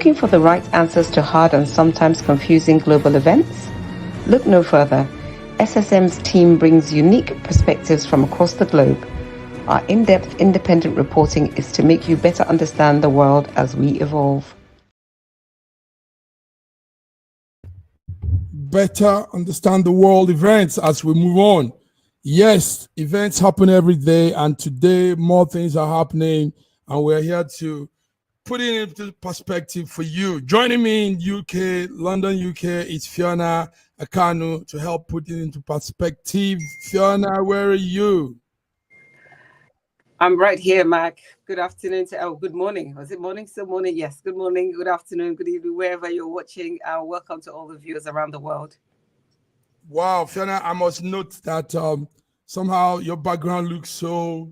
Looking for the right answers to hard and sometimes confusing global events? Look no further. SSM's team brings unique perspectives from across the globe. Our in-depth independent reporting is to make you better understand the world as we evolve. Better understand the world events as we move on. Yes, events happen every day, and today more things are happening, and we're here to put it into perspective for you. Joining me in UK, London, UK, is Fiona Akanu to help put it into perspective. Fiona, where are you? I'm right here, Mac. Good afternoon good morning. Was it morning? Still morning? Yes. Good morning, good afternoon, good evening, wherever you're watching. Welcome to all the viewers around the world. Wow, Fiona, I must note that somehow your background looks so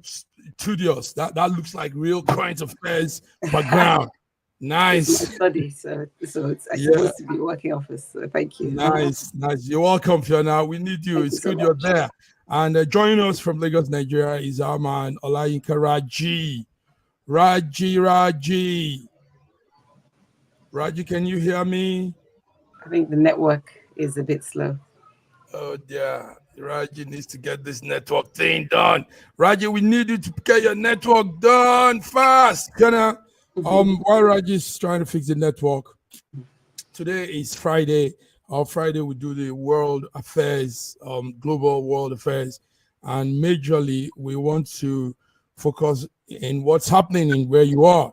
studious. That looks like real current affairs background. Nice. It's my study, so it's supposed to be working office. So thank you. Nice. You're welcome, Fiona. We need you. It's good you're there. And joining us from Lagos, Nigeria is our man Olayinka Raji. Raji, can you hear me? I think the network is a bit slow. Oh dear, Raji needs to get this network thing done. Raji, we need you to get your network done fast. While Raji is trying to fix the network, today is Friday. Friday we do the world affairs, global world affairs, and majorly we want to focus in what's happening in where you are.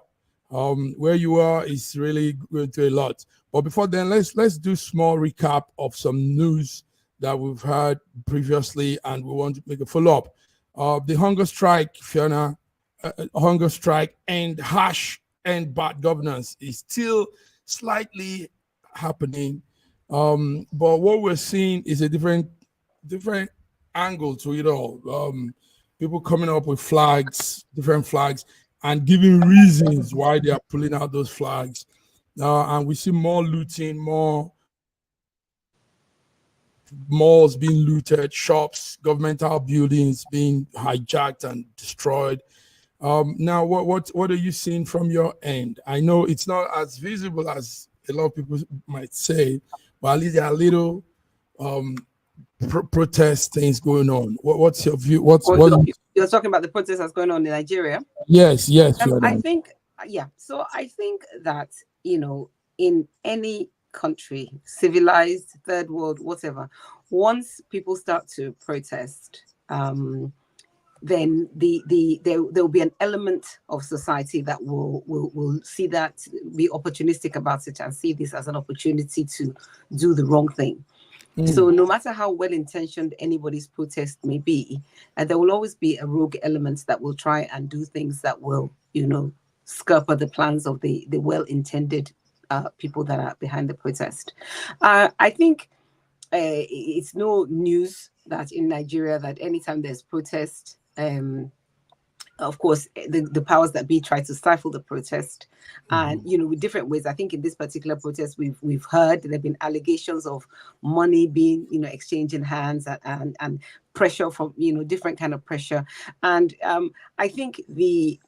Where you are is really going through a lot. But before then, let's do small recap of some news that we've heard previously, and we want to make a follow-up. The hunger strike, Fiona, hunger strike and bad governance is still slightly happening. But what we're seeing is a different angle to it all. People coming up with different flags, and giving reasons why they are pulling out those flags. And we see more looting, more malls being looted, shops, governmental buildings being hijacked and destroyed. Now, what are you seeing from your end? I know it's not as visible as a lot of people might say, but at least there are little protest things going on. What's your view? You're talking about the protest that's going on in Nigeria? Yes. I think that, in any country, civilized, third world, whatever, once people start to protest, then there will be an element of society that will see that, be opportunistic about it, and see this as an opportunity to do the wrong thing. So no matter how well-intentioned anybody's protest may be, there will always be a rogue element that will try and do things that will, scupper the plans of the well-intended people that are behind the protest. I think it's no news that in Nigeria that anytime there's protest, of course, the powers that be try to stifle the protest, and with different ways. I think in this particular protest, we've heard there have been allegations of money being exchanging hands, and pressure from different kind of pressure, and I think the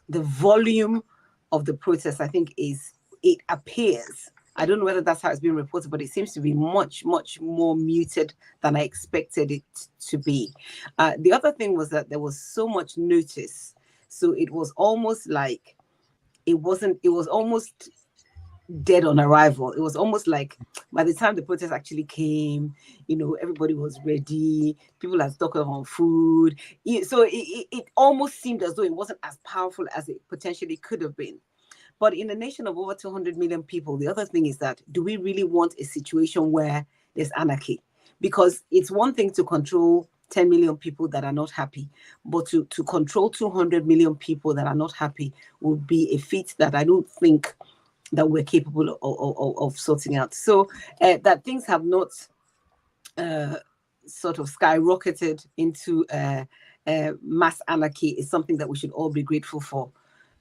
volume of the protest, I think, it appears, I don't know whether that's how it's been reported, but it seems to be much, much more muted than I expected it to be. The other thing was that there was so much notice. So it was almost like it was almost dead on arrival. It was almost like by the time the protest actually came, everybody was ready. People had stocked up on food. So it almost seemed as though it wasn't as powerful as it potentially could have been. But in a nation of over 200 million people, the other thing is that, do we really want a situation where there's anarchy? Because it's one thing to control 10 million people that are not happy, but to control 200 million people that are not happy would be a feat that I don't think that we're capable of sorting out. So that things have not sort of skyrocketed into mass anarchy is something that we should all be grateful for.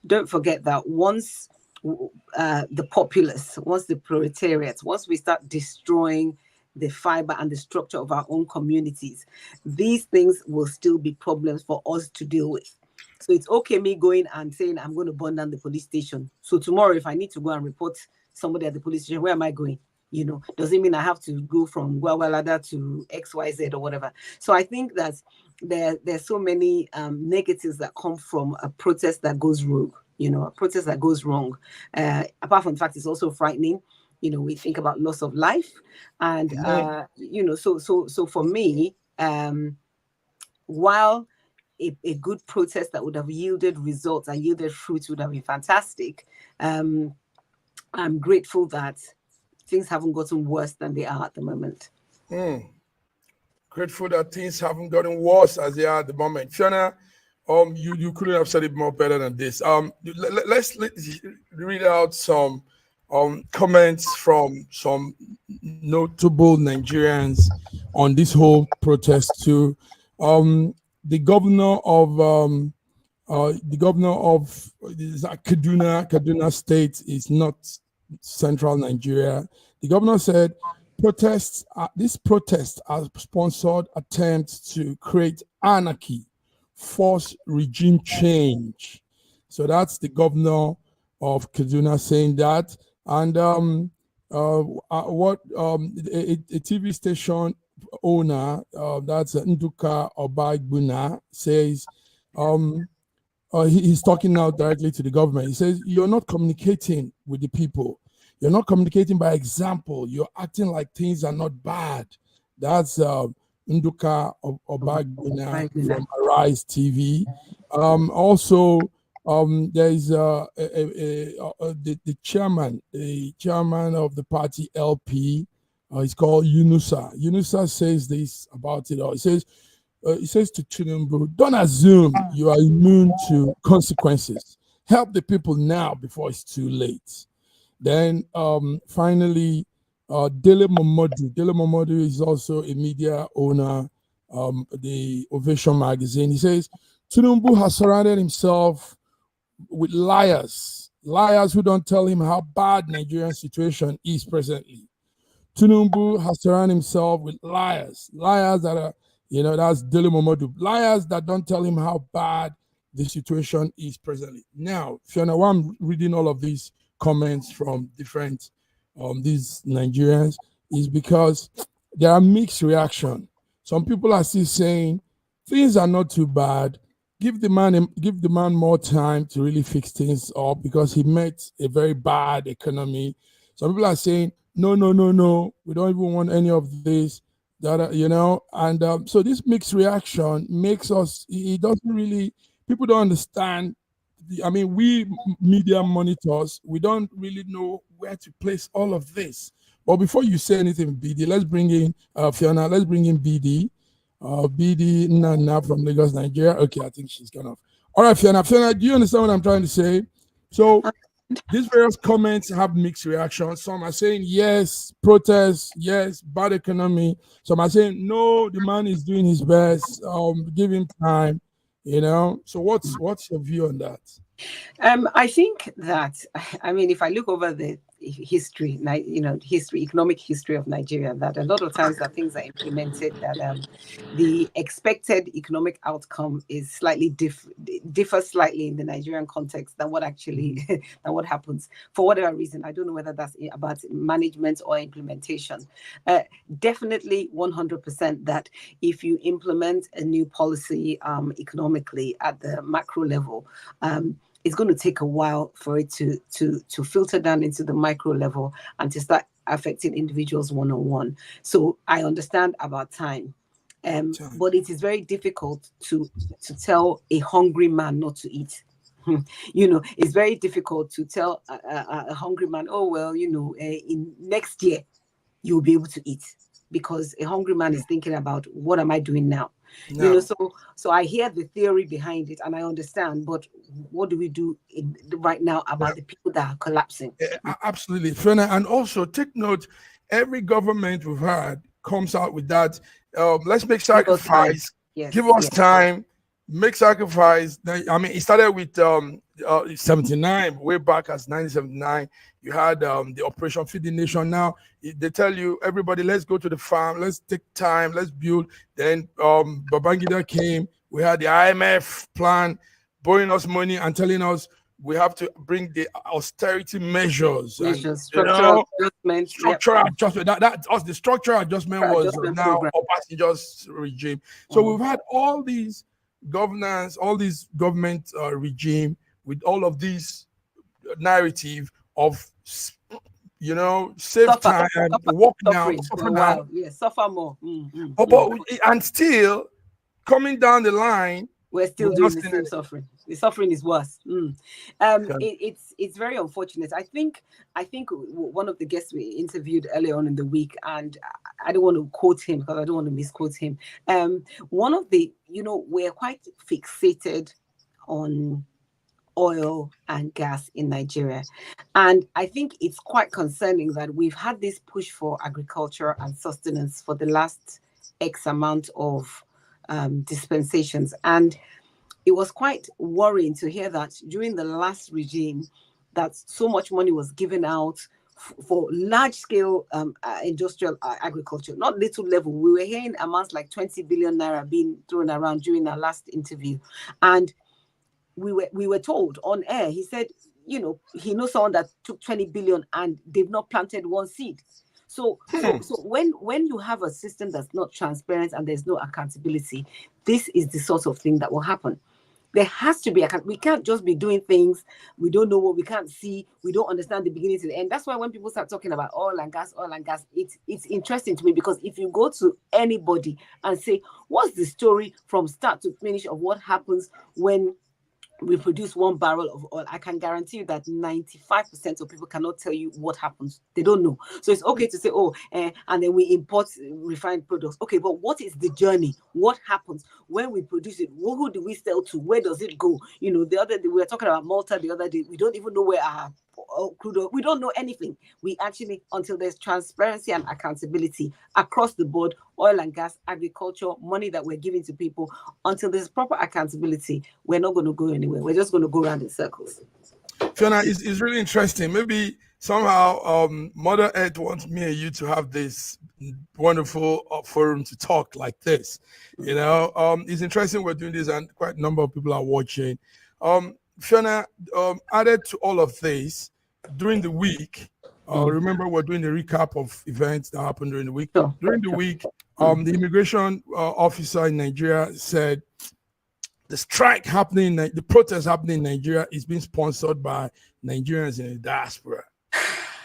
Don't forget that once the populace, once the proletariat, once we start destroying the fiber and the structure of our own communities, these things will still be problems for us to deal with. So it's okay me going and saying I'm going to burn down the police station. So tomorrow, if I need to go and report somebody at the police station, where am I going? You know, doesn't mean I have to go from Gwawalada to XYZ or whatever. So I think that there's so many negatives that come from a protest that goes rogue, you know, a protest that goes wrong. Apart from the fact it's also frightening. You know, we think about loss of life, and you know, so for me, while a good protest that would have yielded results and yielded fruits would have been fantastic, I'm grateful that things haven't gotten worse than they are at the moment. Grateful that things haven't gotten worse as they are at the moment. Fiona, you couldn't have said it more better than this. Let's read out some comments from some notable Nigerians on this whole protest too. The governor of Kaduna State is not central Nigeria. The governor said these protests are sponsored attempts to create anarchy, force regime change. So that's the governor of Kaduna saying that. And a TV station owner, that's Nduka Obagbuna, says he's talking now directly to the government. He says, you're not communicating with the people. You're not communicating by example. You're acting like things are not bad. That's Nduka Obagbuna from Arise TV. Also, there is the chairman of the party LP. He's called Yunus. Yunus says this about it all. He says to Tinubu, don't assume you are immune to consequences. Help the people now before it's too late. Then finally, Dele Momodu is also a media owner, the Ovation magazine. He says, Tinubu has surrounded himself with liars who don't tell him how bad Nigerian situation is presently. Tinubu has surrounded himself with liars that are, you know, that's Dele Momodu, liars that don't tell him how bad the situation is presently. Now, Fiona, while I'm reading all of these comments from different these Nigerians, is because there are mixed reaction. Some people are still saying things are not too bad. Give the man more time to really fix things up because he met a very bad economy. Some people are saying, no, we don't even want any of this, you know. And so this mixed reaction makes us, it doesn't really, people don't understand. I mean, we media monitors, we don't really know where to place all of this. But before you say anything, BD, let's bring in Fiona, let's bring in BD. BD Nana from Lagos, Nigeria. Okay, I think she's gone off. All right, Fiona, do you understand what I'm trying to say? So these various comments have mixed reactions. Some are saying yes, protest, yes, bad economy. Some are saying no, the man is doing his best. Give him time, you know. So what's your view on that? I think that, I mean, if I look over the history, you know, economic history of Nigeria, that a lot of times that things are implemented that the expected economic outcome is slightly differs slightly in the Nigerian context than what actually than what happens for whatever reason. I don't know whether that's about management or implementation. Definitely 100% that if you implement a new policy economically at the macro level, it's going to take a while for it to filter down into the micro level and to start affecting individuals one-on-one. So I understand about time, but it is very difficult to tell a hungry man not to eat. You know, it's very difficult to tell a hungry man, oh, well, you know, in next year, you'll be able to eat, because a hungry man is thinking about, what am I doing now? No. You know, so I hear the theory behind it and I understand, but what do we do right now about the people that are collapsing? Absolutely, Fiona. And also take note, every government we've had comes out with that. Let's make sacrifice. Give us time. Make sacrifice. I mean, it started with 79, way back as 1979. You had the Operation Feed the Nation. Now they tell you, everybody, let's go to the farm, let's take time, let's build. Then Babangida came. We had the IMF plan, borrowing us money and telling us, we have to bring the austerity measures, and, structural adjustment. Structural adjustment. The structural adjustment was now program. Obasanjo's regime. So we've had all these governance, all these government regime with all of these narrative of, you know, save time, work now, suffer now. Yes, suffer more. And still coming down the line, we're still doing the same suffering. The suffering is worse. It's very unfortunate. I think one of the guests we interviewed earlier on in the week, and I don't want to quote him because I don't want to misquote him. One of the, you know, we're quite fixated on oil and gas in Nigeria, and I think it's quite concerning that we've had this push for agriculture and sustenance for the last X amount of dispensations, and it was quite worrying to hear that during the last regime that so much money was given out for large-scale industrial agriculture, not little level. We were hearing amounts like 20 billion naira being thrown around during our last interview, and we were told on air, he said, you know, he knows someone that took 20 billion and they've not planted one seed. So when you have a system that's not transparent and there's no accountability, this is the sort of thing that will happen. There has to be we can't just be doing things we don't know, what we can't see, we don't understand the beginning to the end. That's why when people start talking about oil and gas, it's interesting to me, because if you go to anybody and say, what's the story from start to finish of what happens when we produce 1 barrel of oil, I can guarantee you that 95% of people cannot tell you what happens. They don't know. So it's okay to say, and then we import refined products. Okay, but what is the journey? What happens when we produce it? Who do we sell to? Where does it go? You know, the other day we were talking about Malta the other day. We don't even know where our crude oil, we don't know anything. We actually, until there's transparency and accountability across the board, oil and gas, agriculture, money that we're giving to people, until there's proper accountability, we're not going to go anywhere. We're just going to go around in circles. Fiona, it's really interesting. Maybe somehow Mother Earth wants me and you to have this wonderful forum to talk like this. You know, it's interesting we're doing this, and quite a number of people are watching. Fiona, added to all of this, during the week, remember we're doing a recap of events that happened during the week. During the week, the immigration officer in Nigeria said the strike happening, the protest happening in Nigeria is being sponsored by Nigerians in the diaspora.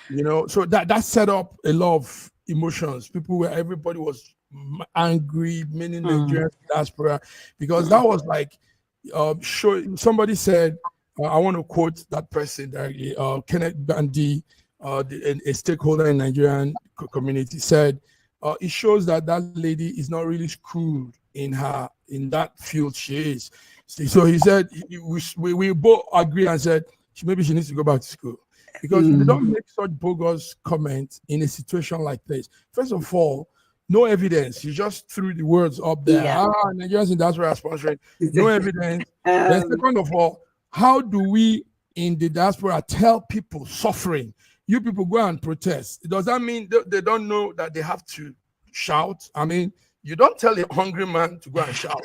You know, so that set up a lot of emotions. Everybody was angry, meaning Nigerians in the diaspora, because that was like, somebody said, I want to quote that person directly, Kenneth Gandhi, a stakeholder in Nigerian community, said, it shows that lady is not really schooled in that field she is. So he said, we both agree and said, maybe she needs to go back to school, because they don't make such bogus comments in a situation like this. First of all, no evidence. You just threw the words up there. Nigerians in diaspora are sponsoring. No evidence. Then second of all, how do we in the diaspora tell people suffering? You people go and protest. Does that mean they don't know that they have to shout? I mean, you don't tell a hungry man to go and shout.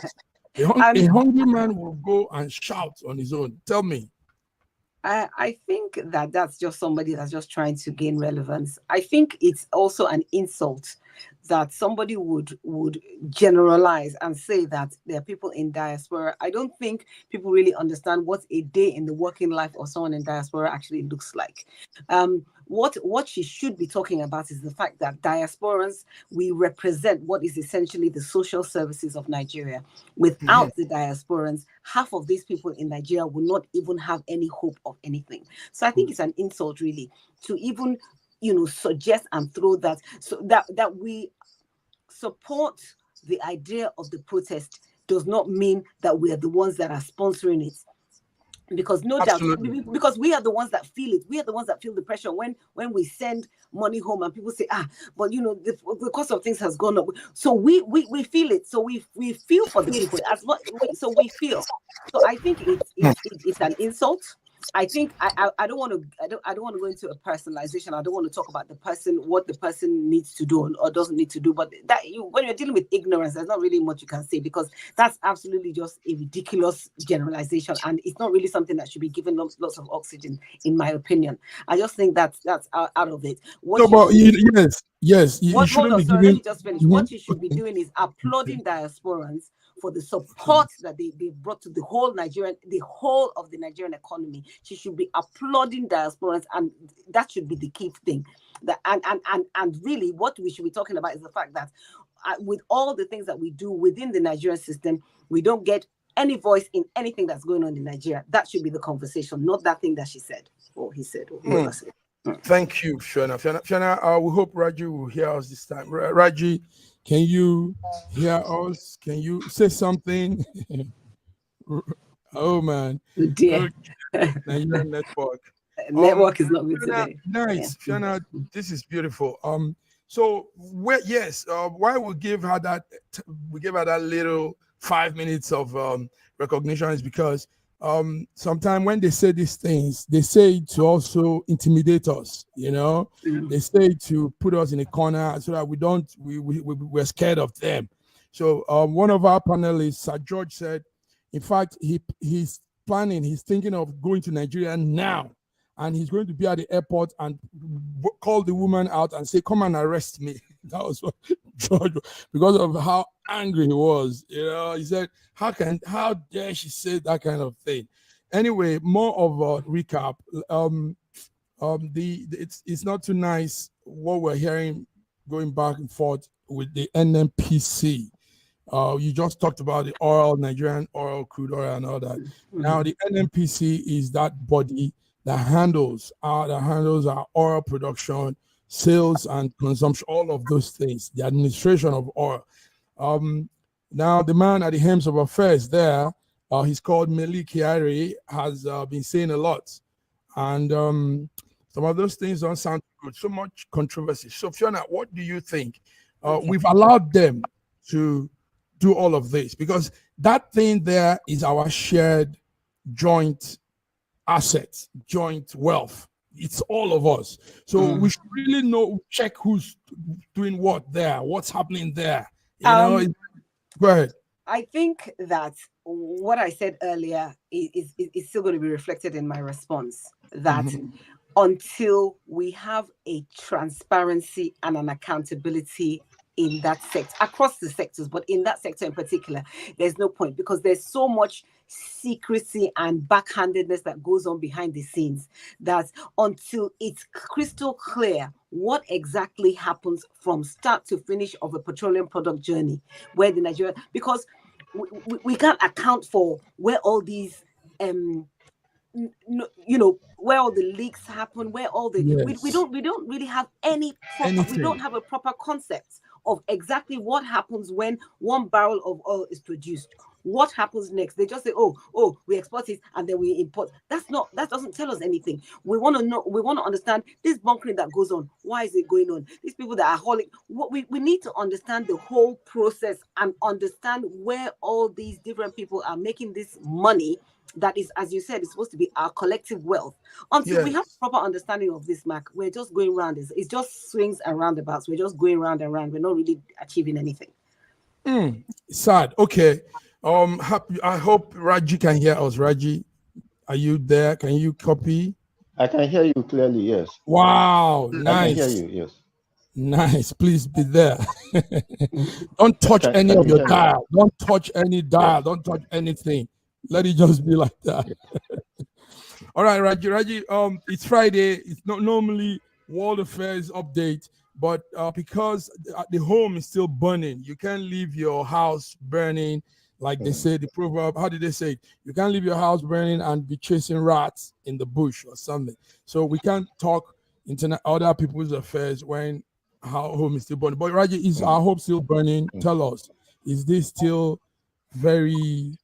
A hungry man will go and shout on his own. Tell me. I think that's just somebody that's just trying to gain relevance. I think it's also an insult that somebody would generalize and say that there are people in diaspora. I don't think people really understand what a day in the working life of someone in diaspora actually looks like. What she should be talking about is the fact that diasporans, we represent what is essentially the social services of Nigeria. Without the diasporans, half of these people in Nigeria will not even have any hope of anything. So I think it's an insult really to even, suggest and throw that, so that we support the idea of the protest does not mean that we are the ones that are sponsoring it. Because no doubt, because we are the ones that feel it. We are the ones that feel the pressure when we send money home and people say, but the cost of things has gone up. So we feel it. So we feel for the people as much. So we feel. So I think it's an insult. I think I don't want to go into a personalization. I don't want to talk about the person, what the person needs to do or doesn't need to do. But that when you're dealing with ignorance, there's not really much you can say, because that's absolutely just a ridiculous generalization, and it's not really something that should be given lots of oxygen, in my opinion. I just think that's out of it. Hold on, Sorry, let me just finish. What you should be doing is applauding diasporans for the support that they brought to the whole of the Nigerian economy. She should be applauding diasporans, and that should be the key thing. That and really what we should be talking about is the fact that with all the things that we do within the Nigerian system, we don't get any voice in anything that's going on in Nigeria. That should be the conversation, not that thing that she said or he said or whoever said. Thank you, Fiona. Fiona, we hope Raji will hear us this time. Raji, can you hear us? Can you say something? Oh man, dear. Nigerian network. Network is not good today. Nice, yeah. Fiona. This is beautiful. So why we give her that? We give her that little 5 minutes of recognition is because sometimes when they say these things, they say it to also intimidate us, you know. They say it to put us in a corner so that we're scared of them. So one of our panelists, Sir George, said, in fact, he's thinking of going to Nigeria now, and he's going to be at the airport and call the woman out and say, come and arrest me. That was what George, because of how angry he was. You know, he said, how dare she say that kind of thing? Anyway, more of a recap. It's not too nice what we're hearing going back and forth with the NNPC. You just talked about the Nigerian oil, crude oil, and all that. Now, the NNPC is that body that handles our oil production, sales, and consumption, all of those things, the administration of oil. Now, the man at the helm of affairs there, he's called Mele Kyari, has been saying a lot. And some of those things don't sound good, so much controversy. So, Fiona, what do you think? We've allowed them to do all of this because that thing there is our shared joint assets, joint wealth. It's all of us. So we should really check who's doing what there, what's happening there. You know, go ahead. I think that what I said earlier is still going to be reflected in my response, that until we have a transparency and an accountability in that sector, across the sectors, but in that sector in particular, there's no point, because there's so much secrecy and backhandedness that goes on behind the scenes, that until it's crystal clear what exactly happens from start to finish of a petroleum product journey, where the Nigeria, because we can't account for where all these where all the leaks happen, where all the we don't really have any proper, we don't have a proper concept of exactly what happens when 1 barrel of oil is produced. What happens next? They just say, oh, we export it and then we import. That doesn't tell us anything. We want to know, we want to understand this bunkering that goes on. Why is it going on? These people that are hauling, we need to understand the whole process and understand where all these different people are making this money. That is, as you said, it's supposed to be our collective wealth. Until we have proper understanding of this, Mac, we're just going round. It's just swings and roundabouts. We're just going round and round. We're not really achieving anything. Sad. Okay. I hope Raji can hear us. Raji, are you there? Can you copy? I can hear you clearly, yes. Wow, nice. I can hear you, yes. Nice. Please be there. Don't touch any of your dial. Don't touch any dial. Don't touch anything. Let it just be like that. All right, Raji. It's Friday. It's not normally world affairs update, but because the home is still burning, you can't leave your house burning. Like they say, the proverb, how did they say it? You can't leave your house burning and be chasing rats in the bush or something. So we can't talk other people's affairs when our home is still burning. But Raji, is our home still burning? Tell us, is this still very,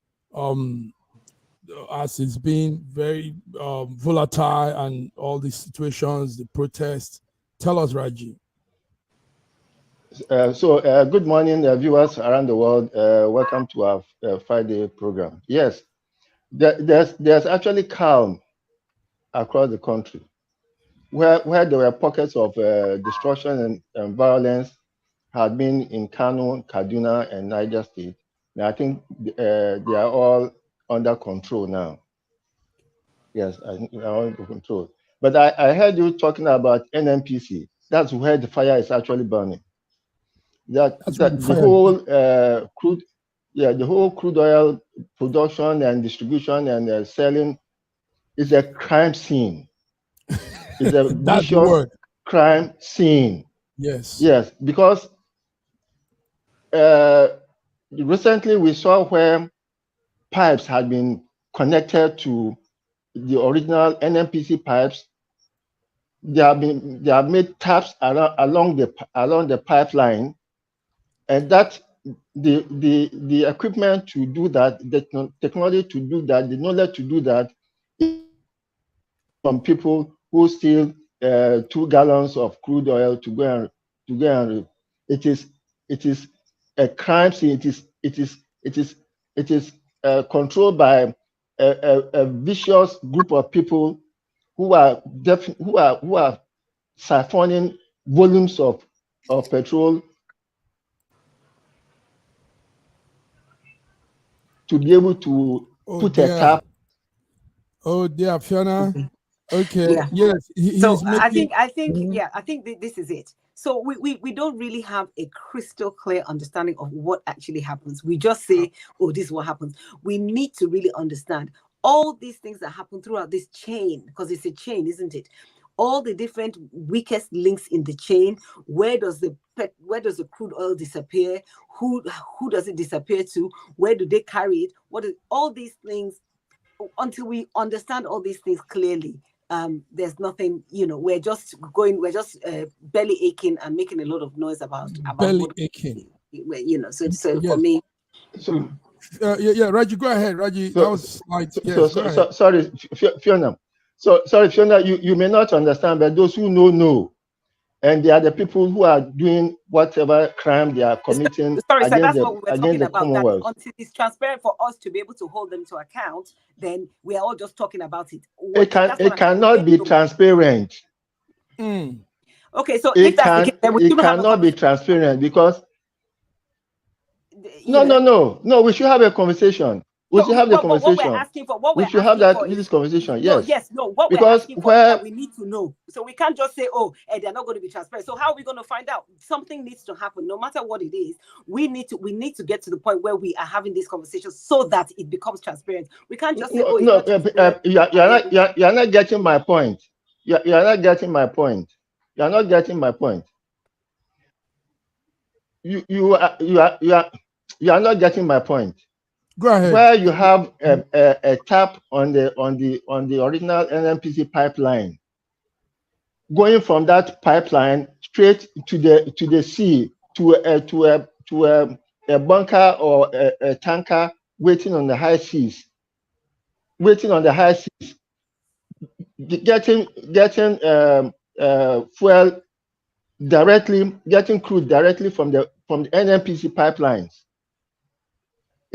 as it's been very volatile and all these situations, the protests? Tell us, Raji. Good morning, viewers around the world. Welcome to our Friday program. Yes, there's actually calm across the country, where there were pockets of destruction and violence, had been in Kano, Kaduna, and Niger State. And I think they are all under control now. Yes, I think they are under control. But I heard you talking about NNPC. That's where the fire is actually burning. That the whole crude, the whole crude oil production and distribution and selling is a crime scene. It's a vicious crime scene. Yes. Yes, because recently we saw where pipes had been connected to the original NNPC pipes. They have made taps along the pipeline, and that the equipment to do that, the technology to do that, the knowledge to do that, from people who steal 2 gallons of crude oil to go and it is a crime scene. It is controlled by a vicious group of people who are siphoning volumes of petrol to be able to put a tap. Oh dear, Fiona. Okay. Yeah. Yes. So I think this is it. So we don't really have a crystal clear understanding of what actually happens. We just say, oh, this is what happens. We need to really understand all these things that happen throughout this chain, because it's a chain, isn't it? All the different weakest links in the chain. Where does the crude oil disappear? Who does it disappear to? Where do they carry it? What is all these things? Until we understand all these things clearly, there's nothing. We're just belly aching and making a lot of noise about belly aching. So for me. So, Raji, go ahead, Raji. That was like sorry, Fiona. So sorry, Fiona. You may not understand, but those who know, and they are the people who are doing whatever crime they are committing. Sorry, sir, that's what we were talking about. Commonwealth. That until it's transparent for us to be able to hold them to account, then we are all just talking about it. It cannot be transparent. Okay, so if that's the case, then we cannot be transparent because no. We should have a conversation. We should have the conversation. What we're asking for, we should have this conversation. Yes. What we're asking for is that we need to know. So we can't just say, they're not going to be transparent. So how are we going to find out? Something needs to happen, no matter what it is. We need to get to the point where we are having this conversation so that it becomes transparent. We can't just say, you're not getting my point. You're not getting my point. You're not getting my point. You are not getting my point. Go ahead. Where you have a tap on the original NNPC pipeline, going from that pipeline straight to the sea to a bunker or a tanker waiting on the high seas, getting fuel directly, getting crude directly from the NNPC pipelines.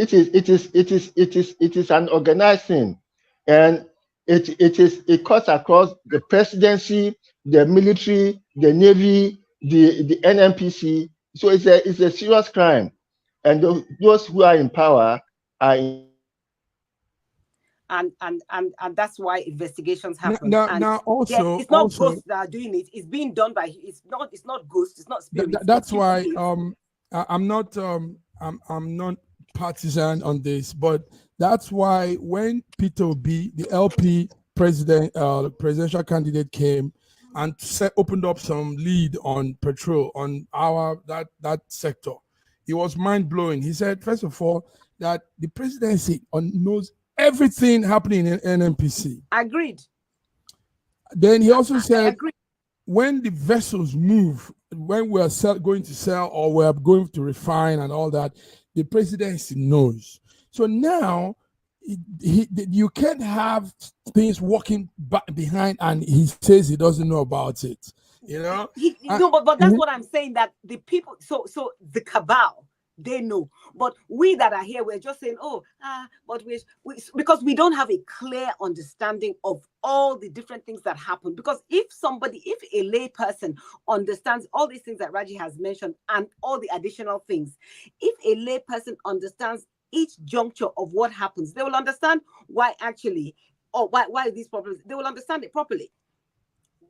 It is an organizing, and it cuts across the presidency, the military, the navy, the NNPC. So it's a serious crime, and those who are in power are in. And that's why investigations happen. Now also, it's not ghosts that are doing it. It's being done by. It's not ghosts. It's not spirits. That's why I'm not partisan on this, but that's why when Peter Obi, the LP presidential candidate, came and opened up some lead on petrol on that sector, it was mind-blowing. He said, first of all, that the presidency knows everything happening in NNPC. Agreed. Then he also said, when the vessels move, when we are going to sell or we are going to refine and all that, the presidency knows. So now you can't have things walking behind and he says he doesn't know about it. But that's what I'm saying, that the people, so the cabal, they know. But we that are here, we're just saying, but we because we don't have a clear understanding of all the different things that happen. Because if a lay person understands all these things that Raji has mentioned and all the additional things, if a lay person understands each juncture of what happens, they will understand why actually, or why these problems, they will understand it properly.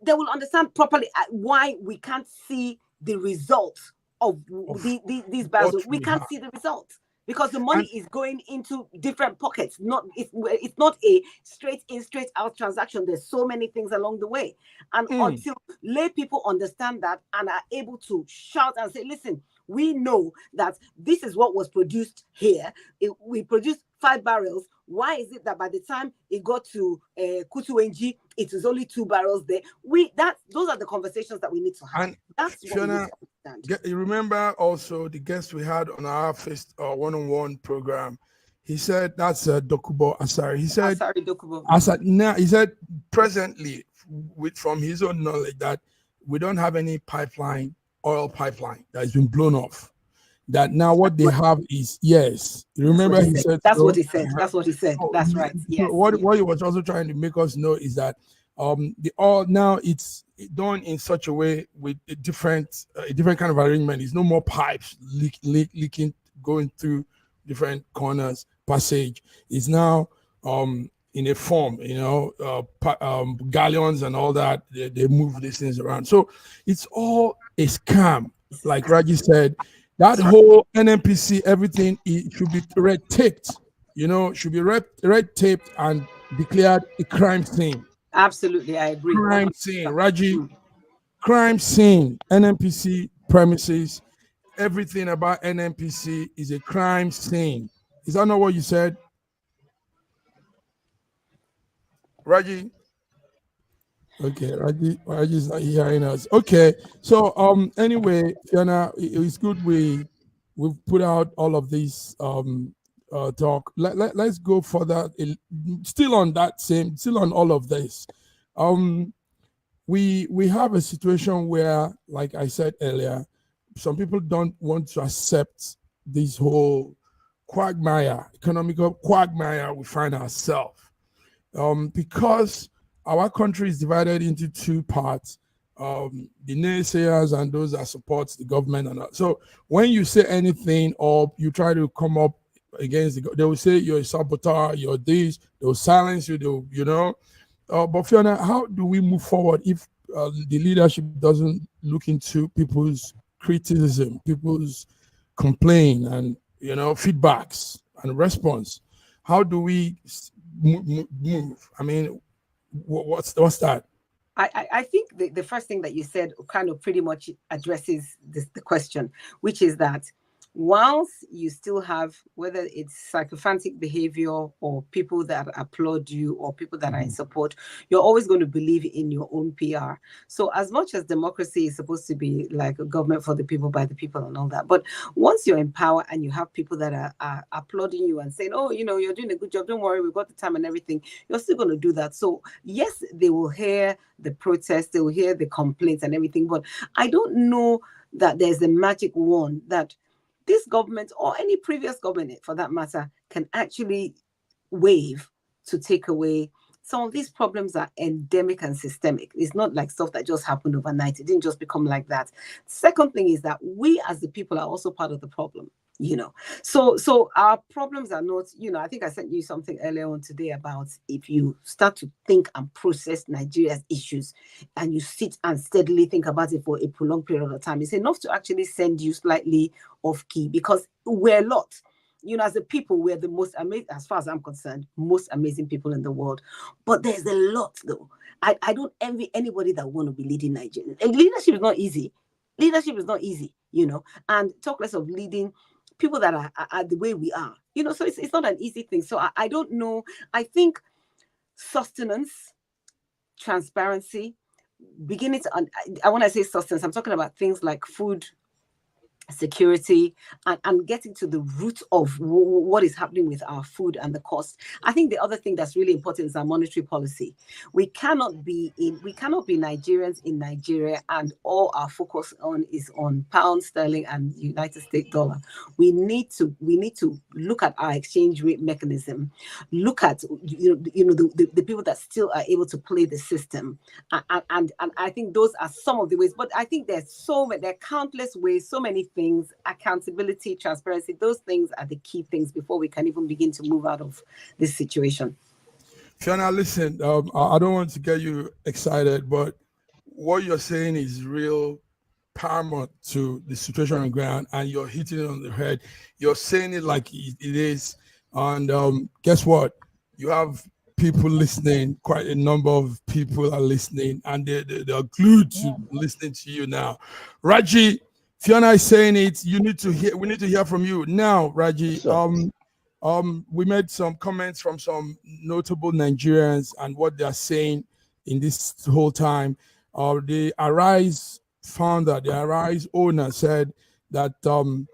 They will understand properly why we can't see the results of these battles. We can't see the results because the money is going into different pockets. It's not a straight in, straight out transaction. There's so many things along the way. And until lay people understand that and are able to shout and say, listen, we know that this is what was produced here. We produced 5 barrels. Why is it that by the time it got to Kutuwenji, it is only 2 barrels there? Those are the conversations that we need to have. And that's what Fiona, we need to understand. you remember also the guest we had on our first one-on-one program. He said that's Dokubo Asari. He said Asari Dokubo. Now he said presently, from his own knowledge, that we don't have any oil pipeline that has been blown off. That now what they have is, yes. Remember he said that's what he said. That's what he said. That's right. Yes. What he was also trying to make us know is that the oil now it's done in such a way with a different kind of arrangement. It's no more pipes leaking, going through different corners, passage. It's now in a form, galleons and all that. They move these things around. So it's all a scam, like Raji said. That whole NNPC, everything, it should be red taped, should be red taped and declared a crime scene. Absolutely, I agree. Crime scene, Raji, crime scene, NNPC premises, everything about NNPC is a crime scene. Is that not what you said, Raji? Okay, Raji's not hearing us. Okay, so anyway, Fiona, it's good we've put out all of this talk. Let's go further. Still on all of this. We have a situation where, like I said earlier, some people don't want to accept this whole economical quagmire we find ourselves, because our country is divided into 2 parts, the naysayers and those that support the government. And so when you say anything or you try to come up against they will say you're a saboteur, you're this, they'll silence you, but Fiona, how do we move forward if the leadership doesn't look into people's criticism, people's complaint and, feedbacks and response? How do we move? I mean, what's that? I think the first thing that you said kind of pretty much addresses the question, which is that whilst you still have, whether it's sycophantic behavior or people that applaud you or people that are in support, you're always going to believe in your own PR. So as much as democracy is supposed to be like a government for the people, by the people and all that, but once you're in power and you have people that are applauding you and saying, oh, you're doing a good job, don't worry, we've got the time and everything, you're still going to do that. So yes, they will hear the protests, they will hear the complaints and everything, but I don't know that there's a magic wand that this government or any previous government for that matter can actually wave to take away. Some of these problems are endemic and systemic. It's not like stuff that just happened overnight. It didn't just become like that. Second thing is that we as the people are also part of the problem. So our problems are not, I think I sent you something earlier on today about if you start to think and process Nigeria's issues and you sit and steadily think about it for a prolonged period of time, it's enough to actually send you slightly off key, because we're a lot. As a people, we're the most amazing, as far as I'm concerned, most amazing people in the world. But there's a lot though. I don't envy anybody that want to be leading Nigeria. And leadership is not easy. And talk less of leading people that are the way we are, so it's not an easy thing. So I don't know. I think sustenance, transparency, beginning to, I want to say sustenance, I'm talking about things like food security, and getting to the root of what is happening with our food and the cost. I think the other thing that's really important is our monetary policy. We cannot be Nigerians in Nigeria and all our focus is on pound sterling and United States dollar. We need to look at our exchange rate mechanism, look at the people that still are able to play the system, and I think those are some of the ways. But I think there are countless ways, so many things. Accountability, transparency, those things are the key things before we can even begin to move out of this situation. Fiona, listen, I don't want to get you excited, but what you're saying is real paramount to the situation on the ground, and you're hitting it on the head. You're saying it like it is, and guess what? You have people listening. Quite a number of people are listening, and they're glued to listening to you now. Raji, Fiona is saying it. You need to hear. We need to hear from you now, Raji. We made some comments from some notable Nigerians and what they are saying in this whole time. The Arise founder, the Arise owner, said that the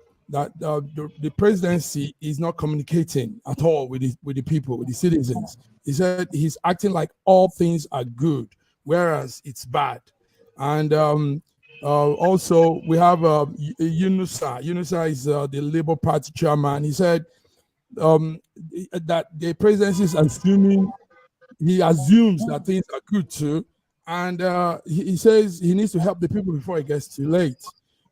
presidency is not communicating at all with the people, with the citizens. He said he's acting like all things are good, whereas it's bad. And also, we have Yunus. Yunus is the Labour Party chairman. He said that the presidency is he assumes that things are good too. And he says he needs to help the people before it gets too late.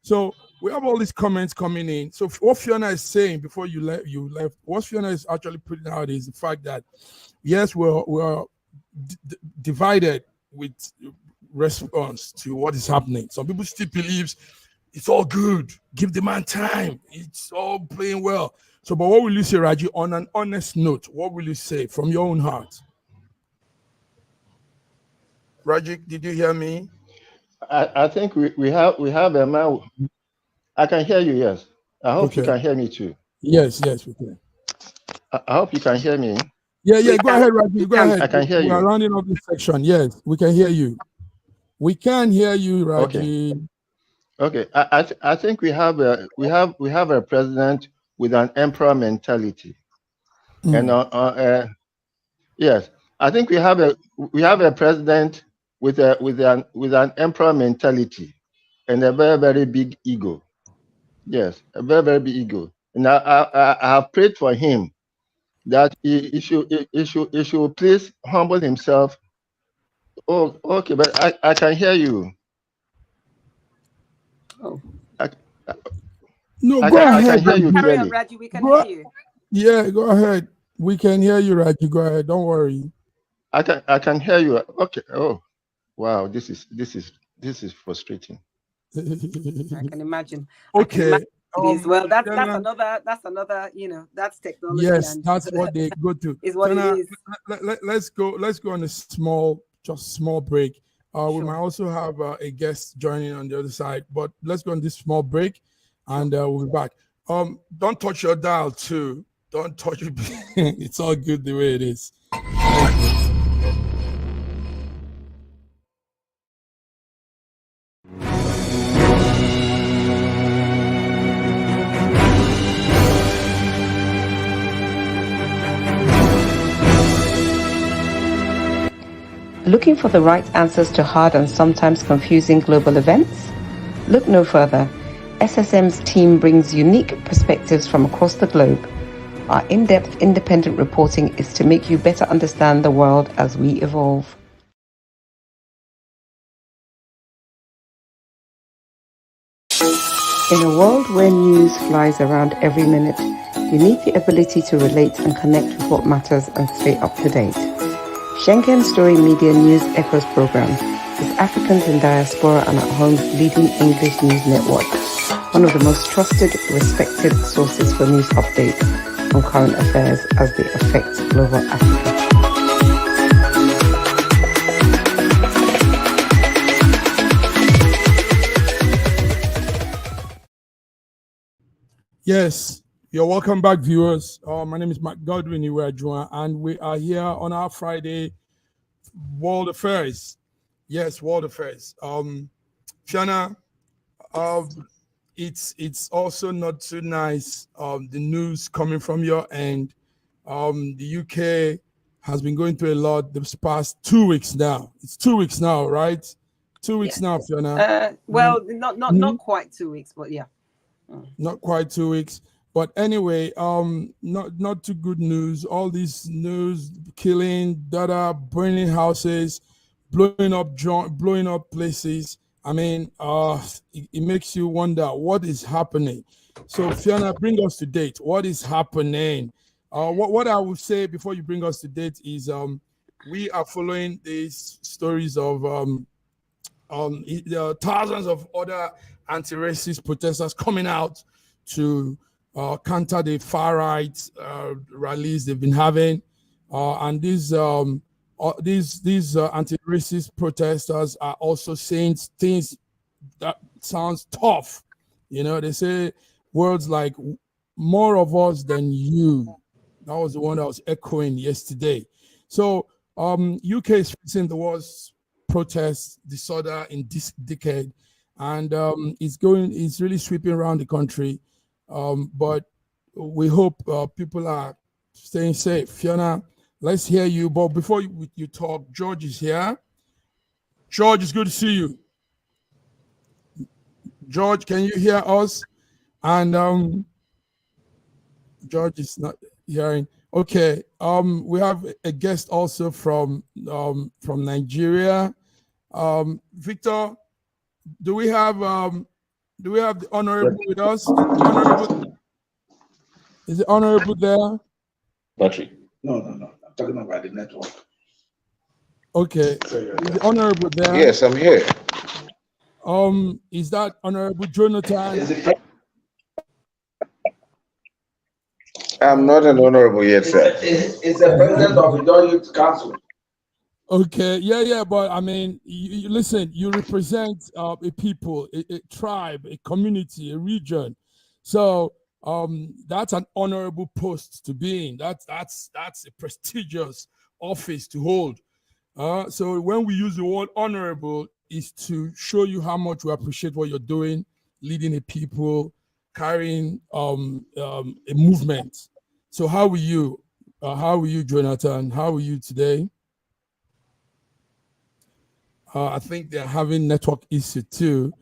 So we have all these comments coming in. So what Fiona is saying before you left, what Fiona is actually putting out is the fact that, yes, we're divided with response to what is happening. Some people still believes it's all good. Give the man time. It's all playing well. So, but what will you say, Raji, on an honest note? What will you say from your own heart? Raji, did you hear me? I think we have a man. I can hear you. Yes. I hope you can hear me too. Yes, we can. I hope you can hear me. Yeah. Go ahead, Raji. Go ahead. I can hear you. We are rounding up this section. Yes, we can hear you. We can hear you, Raji. Okay. I think we have a president with an emperor mentality, and yes, I think we have a president with an emperor mentality and a very, very big ego. Yes, a very, very big ego. And I have prayed for him that he should please humble himself. Oh, okay, but I can hear you. Oh. No, go ahead. I can hear you Carry clearly. on, Raji, we can hear you. Yeah, go ahead. We can hear you, Raji. Go ahead. Don't worry. I can hear you. Okay. Oh, wow. This is frustrating. I can imagine. Okay. Well, that's another. That's technology. Yes, and that's what they go to. Is what it is. Let's go on a small break. We might also have a guest joining on the other side, but let's go on this small break, and we'll be back. Don't touch your dial too. Don't touch it. It's all good the way it is. Looking for the right answers to hard and sometimes confusing global events? Look no further. SSM's team brings unique perspectives from across the globe. Our in-depth independent reporting is to make you better understand the world as we evolve. In a world where news flies around every minute, you need the ability to relate and connect with what matters and stay up to date. Schengen Story Media News Echoes program is Africans in Diaspora and at Home's leading English news network, one of the most trusted, respected sources for news updates on current affairs as they affect global Africa. Yes, you're welcome back, viewers. My name is Mark Godwin Iweajua, and we are here on our Friday World Affairs. Yes, World Affairs. Fiona, it's also not too nice. The news coming from your end. The UK has been going through a lot this past 2 weeks now. It's 2 weeks now, right? 2 weeks now, Fiona. Well, not quite 2 weeks, but yeah. Not quite 2 weeks. But anyway, not too good news. All this news, killing, burning houses, blowing up places. I mean, it makes you wonder what is happening. So Fiona, bring us to date. What is happening? What I would say before you bring us to date is we are following these stories of thousands of other anti-racist protesters coming out to counter the far right rallies they've been having, and these anti-racist protesters are also saying things that sounds tough. You know, they say words like "more of us than you." That was the one that was echoing yesterday. So UK is facing the worst protest disorder in this decade, and it's really sweeping around the country. But we hope people are staying safe. Fiona, let's hear you. But before you talk, George is here. George, it's good to see you. George, can you hear us? And George is not hearing. Okay. We have a guest also from Nigeria. Victor, do we have the honorable with us? Honorable, is the honorable there? Battery. No. I'm talking about the network. Okay. Is the honorable there? Yes, I'm here. Is that Honorable Jonathan? I'm not an honorable yet, sir. It's the president of the Youth Council. Okay, yeah, but I mean, you listen, you represent a people, a tribe, a community, a region. So that's an honorable post to be in. That's a prestigious office to hold. So when we use the word honorable, is to show you how much we appreciate what you're doing, leading a people, carrying a movement. So how are you? Jonathan? How are you today? I think they're having network issue too.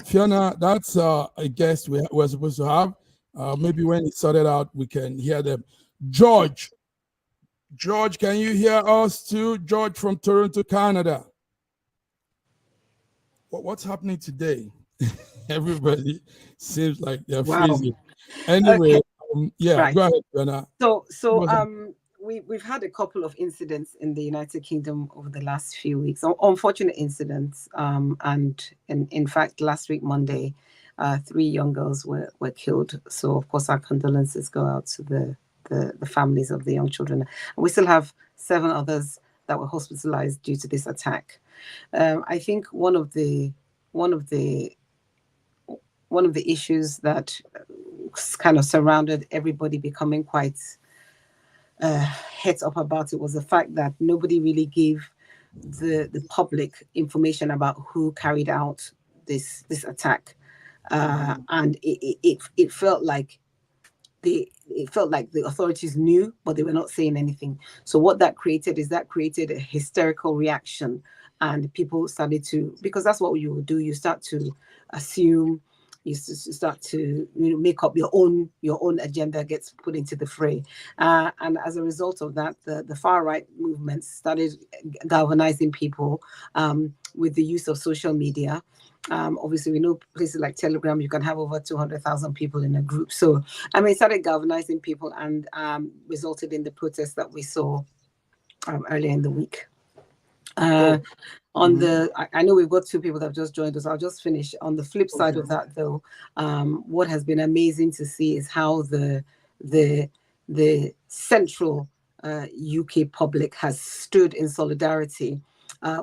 Fiona, that's a guest we're supposed to have. Maybe when it's sorted out, we can hear them. George, can you hear us too? George from Toronto, Canada. What's happening today? Everybody seems like they're freezing. Anyway, okay. Right. Go ahead, Fiona. So we've had a couple of incidents in the United Kingdom over the last few weeks, unfortunate incidents. And in fact, last week, Monday, 3 young girls were killed. So of course, our condolences go out to the families of the young children. And we still have 7 others that were hospitalized due to this attack. I think one of the issues that kind of surrounded everybody becoming quite heads up about it was the fact that nobody really gave the public information about who carried out this attack, and it felt like the authorities knew, but they were not saying anything. So what that created a hysterical reaction, and people started to, because that's what you would do, you start to assume, you start to make up your own agenda gets put into the fray, and as a result of that, the far right movement started galvanizing people with the use of social media. Obviously, we know places like Telegram, you can have over 200,000 people in a group. So, I mean, it started galvanizing people and resulted in the protests that we saw earlier in the week. I know we've got 2 people that have just joined us. I'll just finish. On the flip side of that, though, what has been amazing to see is how the central UK public has stood in solidarity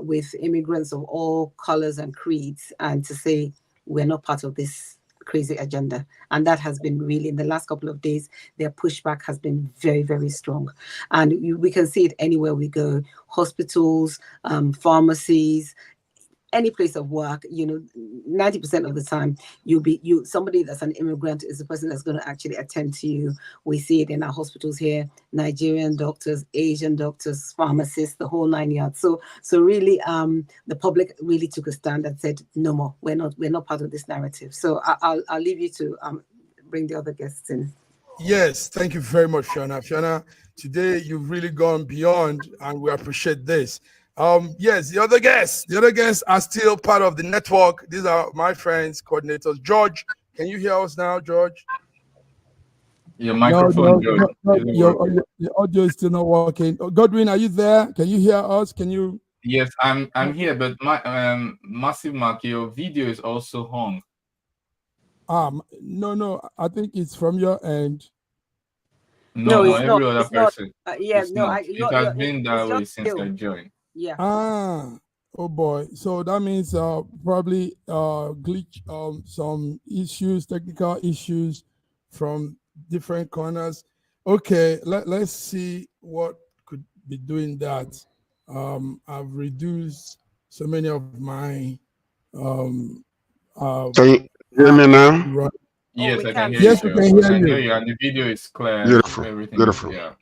with immigrants of all colors and creeds, and to say we're not part of this crazy agenda. And that has been really, in the last couple of days, their pushback has been very, very strong. And we can see it anywhere we go. Hospitals, pharmacies, any place of work, 90% of the time somebody that's an immigrant is the person that's going to actually attend to you. We see it in our hospitals here: Nigerian doctors, Asian doctors, pharmacists, the whole 9 yards. So really, the public really took a stand and said, no more. We're not part of this narrative. So I'll leave you to bring the other guests in. Yes, thank you very much, Fiona. Fiona, today you've really gone beyond, and we appreciate this. Yes, the other guests are still part of the network. These are my friends, coordinators. George, can you hear us now, George? Your microphone, George. Your audio is still not working. Godwin, are you there? Can you hear us? Can you? Yes, I'm here, but my Massive Mark, your video is also hung. No, I think it's from your end. No, every other person. It has been that way since I joined. Yeah. Oh boy. So that means probably glitch, some issues, technical issues from different corners. Okay, let's see what could be doing that. I've reduced so many of my Can you hear me now? Yes, I can hear yes, you. I can hear you. And the video is clear. Beautiful. Everything. Beautiful. Yeah.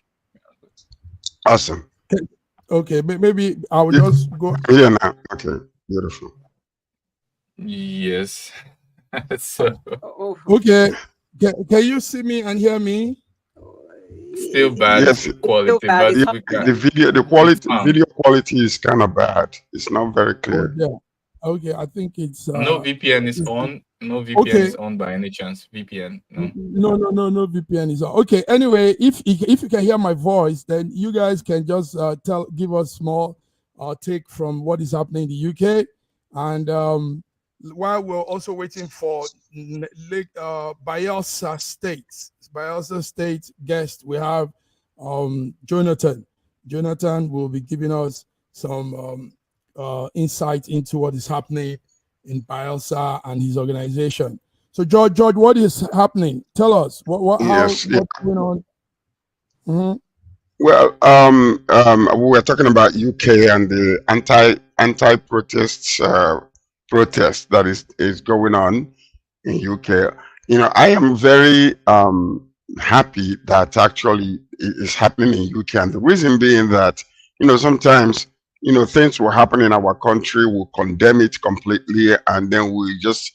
Awesome. Okay, maybe I will just go. Yeah, now. Okay, beautiful. Yes. So. Okay, can you see me and hear me? Still bad quality, but the video quality is kind of bad. It's not very clear. Yeah. Okay, I think it's no VPN is on. No VPN is on by any chance. VPN? No. No VPN is on. Okay. Anyway, if you can hear my voice, then you guys can just give us small take from what is happening in the UK, and while we're also waiting for Bayelsa State guest, we have Jonathan. Jonathan will be giving us some insight into what is happening in Bayelsa and his organization. So George, what is happening? Tell us what's going on. Mm-hmm. Well, we were talking about UK and the anti-protest protest that is going on in UK. I am very happy that actually it is happening in UK, and the reason being that sometimes things will happen in our country, we'll condemn it completely, and then we just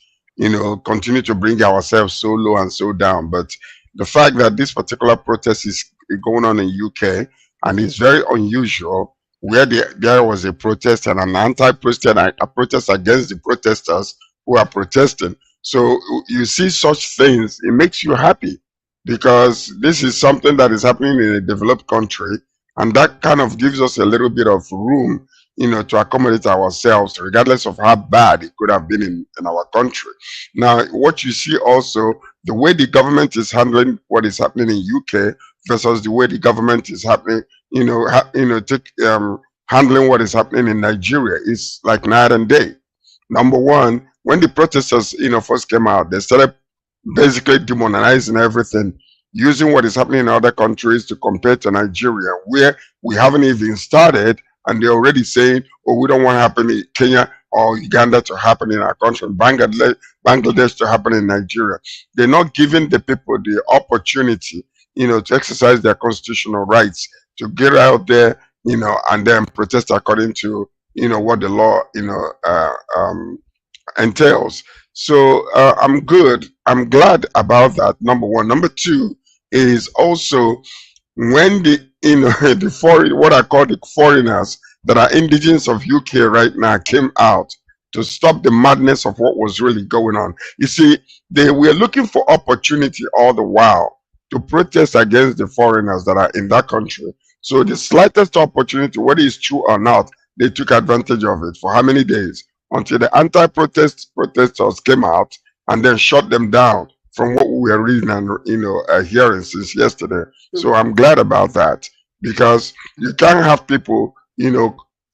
continue to bring ourselves so low and so down. But the fact that this particular protest is going on in UK, and it's very unusual, where there was a protest and an anti-protest and a protest against the protesters who are protesting. So you see such things, it makes you happy, because this is something that is happening in a developed country, and that kind of gives us a little bit of room, to accommodate ourselves, regardless of how bad it could have been in our country. Now, what you see also, the way the government is handling what is happening in UK versus the way the government is happening, handling what is happening in Nigeria is like night and day. Number one, when the protesters, first came out, they started basically demonizing everything, using what is happening in other countries to compare to Nigeria, where we haven't even started, and they're already saying, oh, we don't want to happen in Kenya or Uganda to happen in our country, Bangladesh to happen in Nigeria. They're not giving the people the opportunity, to exercise their constitutional rights, to get out there, and then protest according to, what the law, entails. So I'm good. I'm glad about that. Number one. Number two is also when the foreign, what I call the foreigners that are indigenous of UK right now, came out to stop the madness of what was really going on. You see, they were looking for opportunity all the while to protest against the foreigners that are in that country. So the slightest opportunity, whether it's true or not, they took advantage of it. For how many days? Until the protesters came out and then shut them down, from what we were reading and hearing since yesterday. So I'm glad about that, because you can't have people,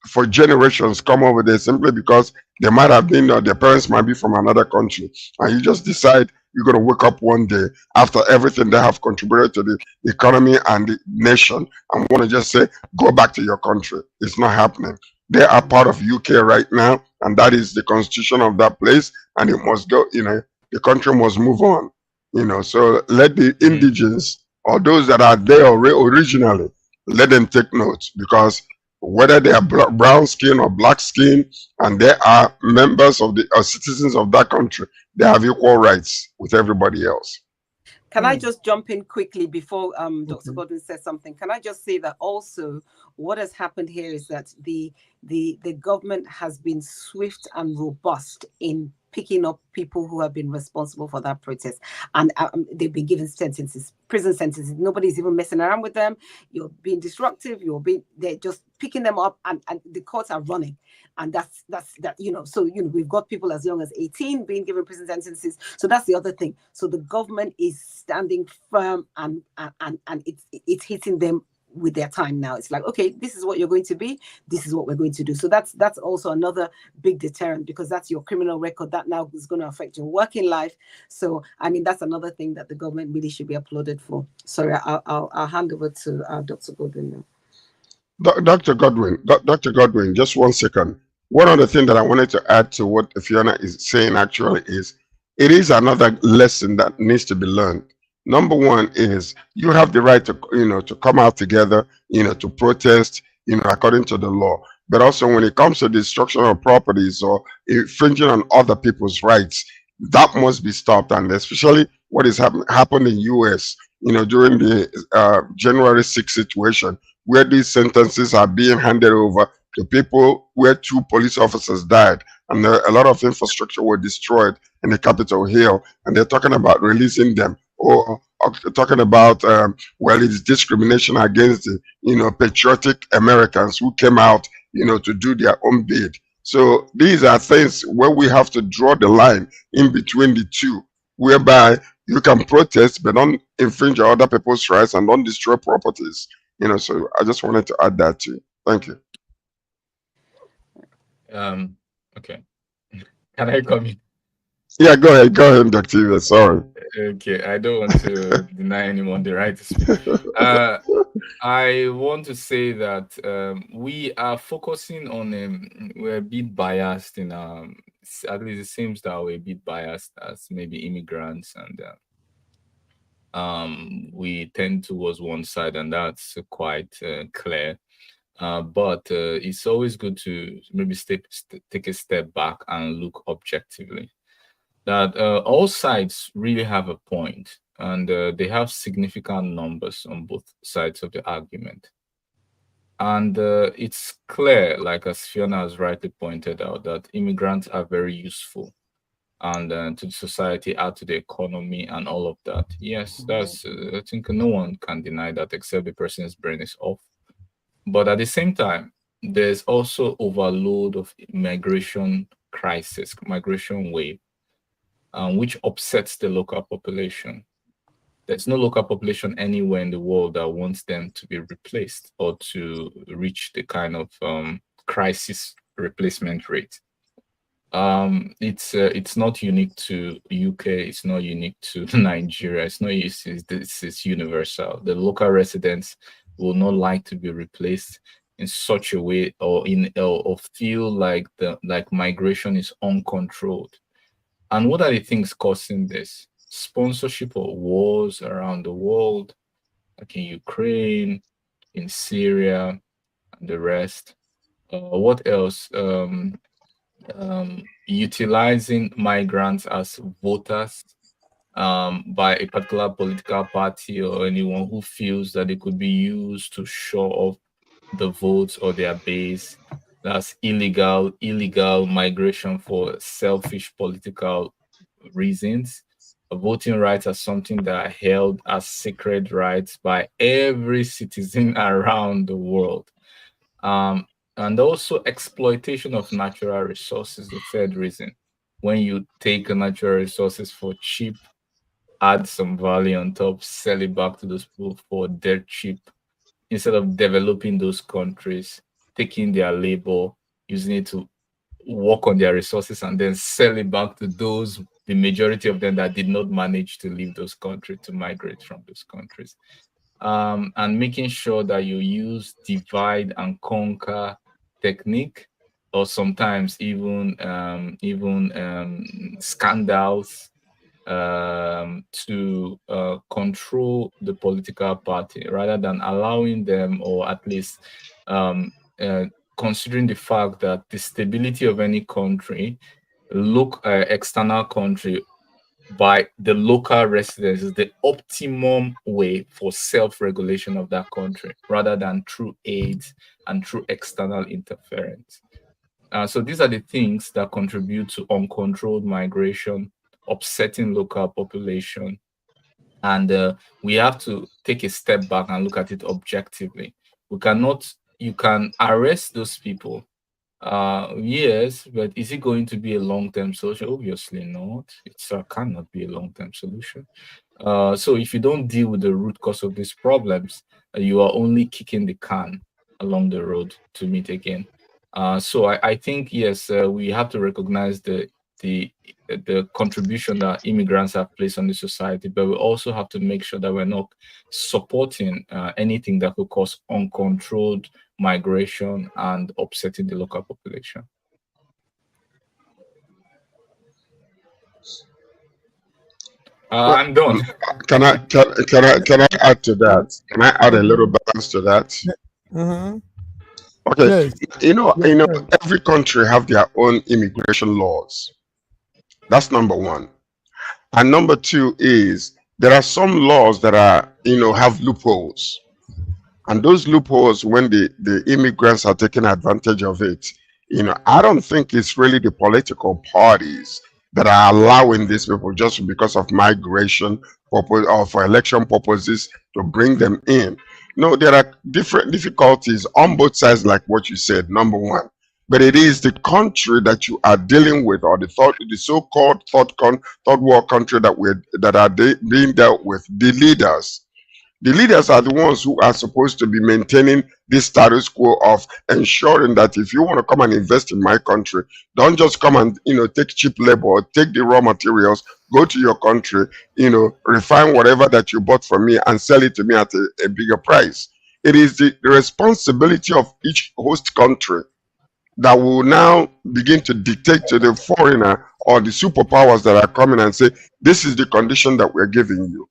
for generations come over there simply because they might have been, or their parents might be from another country, and you just decide you're going to wake up one day after everything they have contributed to the economy and the nation and want to just say, go back to your country. It's not happening. They are part of UK right now, and that is the constitution of that place, and it must go, the country must move on, so let the indigens or those that are there originally, let them take notes, because whether they are brown skin or black skin, and they are members of the citizens of that country, they have equal rights with everybody else. Can I just jump in quickly before Dr. Godwin says something? Can I just say that also what has happened here is that the government has been swift and robust in picking up people who have been responsible for that protest, and they've been given sentences, prison sentences. Nobody's even messing around with them. You're being disruptive. They're just picking them up, and the courts are running, and that's that. So we've got people as young as 18 being given prison sentences. So that's the other thing. So the government is standing firm, and it's hitting them with their time now. It's like, okay, this is what you're going to be, this is what we're going to do. So that's also another big deterrent, because that's your criminal record that now is going to affect your working life. So I mean, that's another thing that the government really should be applauded for. Sorry, I'll hand over to Dr. Godwin now. Dr. Godwin, just 1 second. One other thing that I wanted to add to what Fiona is saying actually is, it is another lesson that needs to be learned. Number one is, you have the right to, to come out together, to protest, according to the law. But also when it comes to destruction of properties or infringing on other people's rights, that must be stopped. And especially what is happened in US, during the January 6th situation, where these sentences are being handed over to people where 2 police officers died, and a lot of infrastructure were destroyed in the Capitol Hill, and they're talking about releasing them, or talking about well, it's discrimination against the patriotic Americans who came out to do their own bid. So these are things where we have to draw the line in between the two, whereby you can protest but don't infringe on other people's rights and don't destroy properties. So I just wanted to add that too. Thank you. Okay. Can I come in? Yeah, go ahead, Dr. Eva. Sorry. Okay, I don't want to deny anyone the right to speak. I want to say that we are focusing on we're a bit biased in at least it seems that we're a bit biased as maybe immigrants, and we tend towards one side, and that's quite clear. But it's always good to maybe take a step back and look objectively. That all sides really have a point, and they have significant numbers on both sides of the argument. And it's clear, like as Fiona has rightly pointed out, that immigrants are very useful, and to the society, add to the economy and all of that. Yes, that's I think no one can deny that, except the person's brain is off. But at the same time, there's also overload of migration crisis, migration wave, which upsets the local population. There's no local population anywhere in the world that wants them to be replaced or to reach the kind of crisis replacement rate. It's not unique to UK. It's not unique to Nigeria. It's universal. The local residents will not like to be replaced in such a way, or feel like migration is uncontrolled. And what are the things causing this? Sponsorship of wars around the world, like in Ukraine, in Syria, and the rest. What else? Utilizing migrants as voters by a particular political party or anyone who feels that they could be used to show off the votes or their base. That's illegal migration for selfish political reasons. Voting rights are something that are held as sacred rights by every citizen around the world. And also exploitation of natural resources, the third reason. When you take natural resources for cheap, add some value on top, sell it back to those people for dirt cheap, instead of developing those countries, taking their labor, using it to work on their resources, and then sell it back to those, the majority of them that did not manage to leave those countries, to migrate from those countries. And making sure that you use divide and conquer technique, or sometimes even scandals to control the political party, rather than allowing them, or at least considering the fact that the stability of any country, external country, by the local residents is the optimum way for self-regulation of that country, rather than through aid and through external interference. So these are the things that contribute to uncontrolled migration, upsetting local population. And we have to take a step back and look at it objectively. You can arrest those people, yes, but is it going to be a long-term solution? Obviously not. It cannot be a long-term solution. So if you don't deal with the root cause of these problems, you are only kicking the can along the road to meet again. So I think, yes, we have to recognize the contribution that immigrants have placed on the society, but we also have to make sure that we're not supporting anything that could cause uncontrolled migration and upsetting the local population. I'm done. Can I add to that? Can I add a little balance to that? Okay, yes. Every country have their own immigration laws. That's number one. And number two is there are some laws that are, have loopholes. And those loopholes, when the immigrants are taking advantage of it, I don't think it's really the political parties that are allowing these people just because of migration purpose or for election purposes to bring them in. No, there are different difficulties on both sides, like what you said, number one. But it is the country that you are dealing with, or the so-called third world country that are being dealt with, the leaders. The leaders are the ones who are supposed to be maintaining this status quo of ensuring that if you want to come and invest in my country, don't just come and take cheap labor, or take the raw materials, go to your country, refine whatever that you bought from me and sell it to me at a bigger price. It is the responsibility of each host country that will now begin to dictate to the foreigner or the superpowers that are coming and say, this is the condition that we're giving you.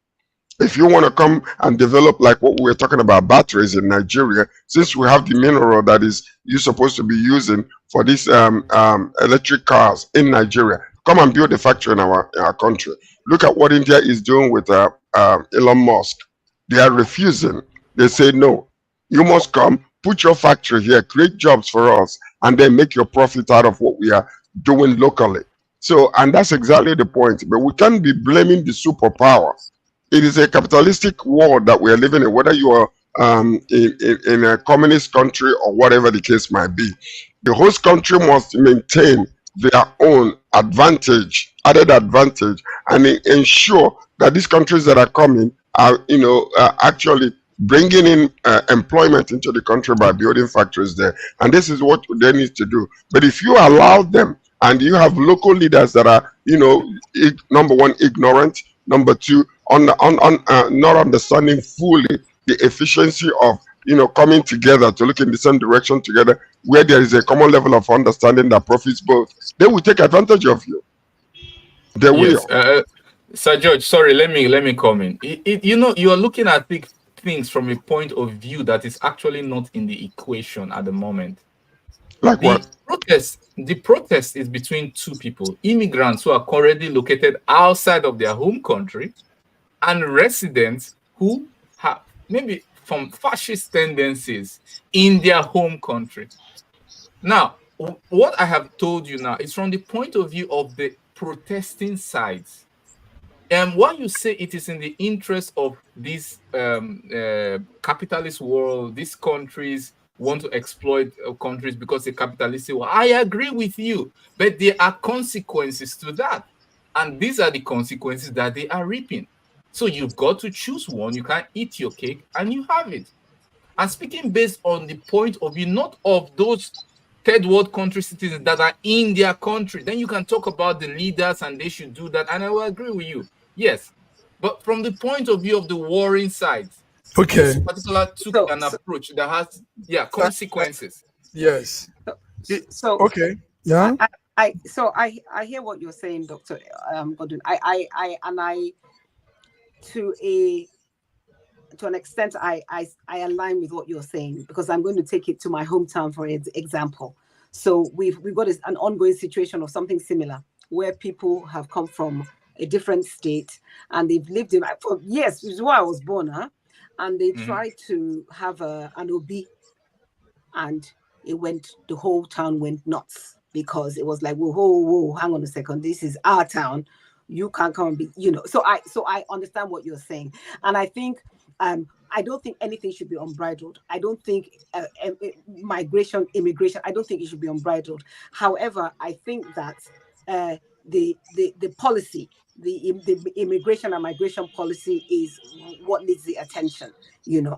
If you want to come and develop like what we were talking about, batteries in Nigeria, since we have the mineral that is you're supposed to be using for these electric cars in Nigeria, come and build a factory in our country. Look at what India is doing with Elon Musk. They are refusing. They say, no, you must come, put your factory here, create jobs for us, and then make your profit out of what we are doing locally. So, and that's exactly the point. But we can't be blaming the superpower. It is a capitalistic world that we are living in, whether you are in a communist country or whatever the case might be. The host country must maintain their own advantage, added advantage, and ensure that these countries that are coming are, actually bringing in employment into the country by building factories there. And this is what they need to do. But if you allow them, and you have local leaders that are, number one, ignorant, number two, not understanding fully the efficiency of coming together to look in the same direction together, where there is a common level of understanding that profits both, they will take advantage of you. They will. Sir George, sorry, let me comment. You are looking at things from a point of view that is actually not in the equation at the moment. Like what? The protest is between two people: immigrants who are currently located outside of their home country, and residents who have maybe from fascist tendencies in their home country. Now, what I have told you now is from the point of view of the protesting sides. And when you say it is in the interest of this capitalist world, these countries want to exploit countries because they're capitalistic, well, I agree with you, but there are consequences to that. And these are the consequences that they are reaping. So you've got to choose one. You can't eat your cake and you have it. And speaking based on the point of view, not of those third world country citizens that are in their country, then you can talk about the leaders and they should do that. And I will agree with you. Yes. But from the point of view of the warring sides, okay, this particular took an approach that has consequences. Yes. So okay, yeah. I hear what you're saying, Dr. Godwin. I to an extent I align with what you're saying, because I'm going to take it to my hometown for example. So we've got an ongoing situation of something similar, where people have come from a different state and they've lived in for years, which is where I was born, and they tried to have an OB, and the whole town went nuts, because it was like, whoa, hang on a second, this is our town, you can't come and be, So I understand what you're saying, and I think I don't think anything should be unbridled. I don't think immigration, I don't think it should be unbridled. However, I think that the policy, the immigration and migration policy is what needs the attention,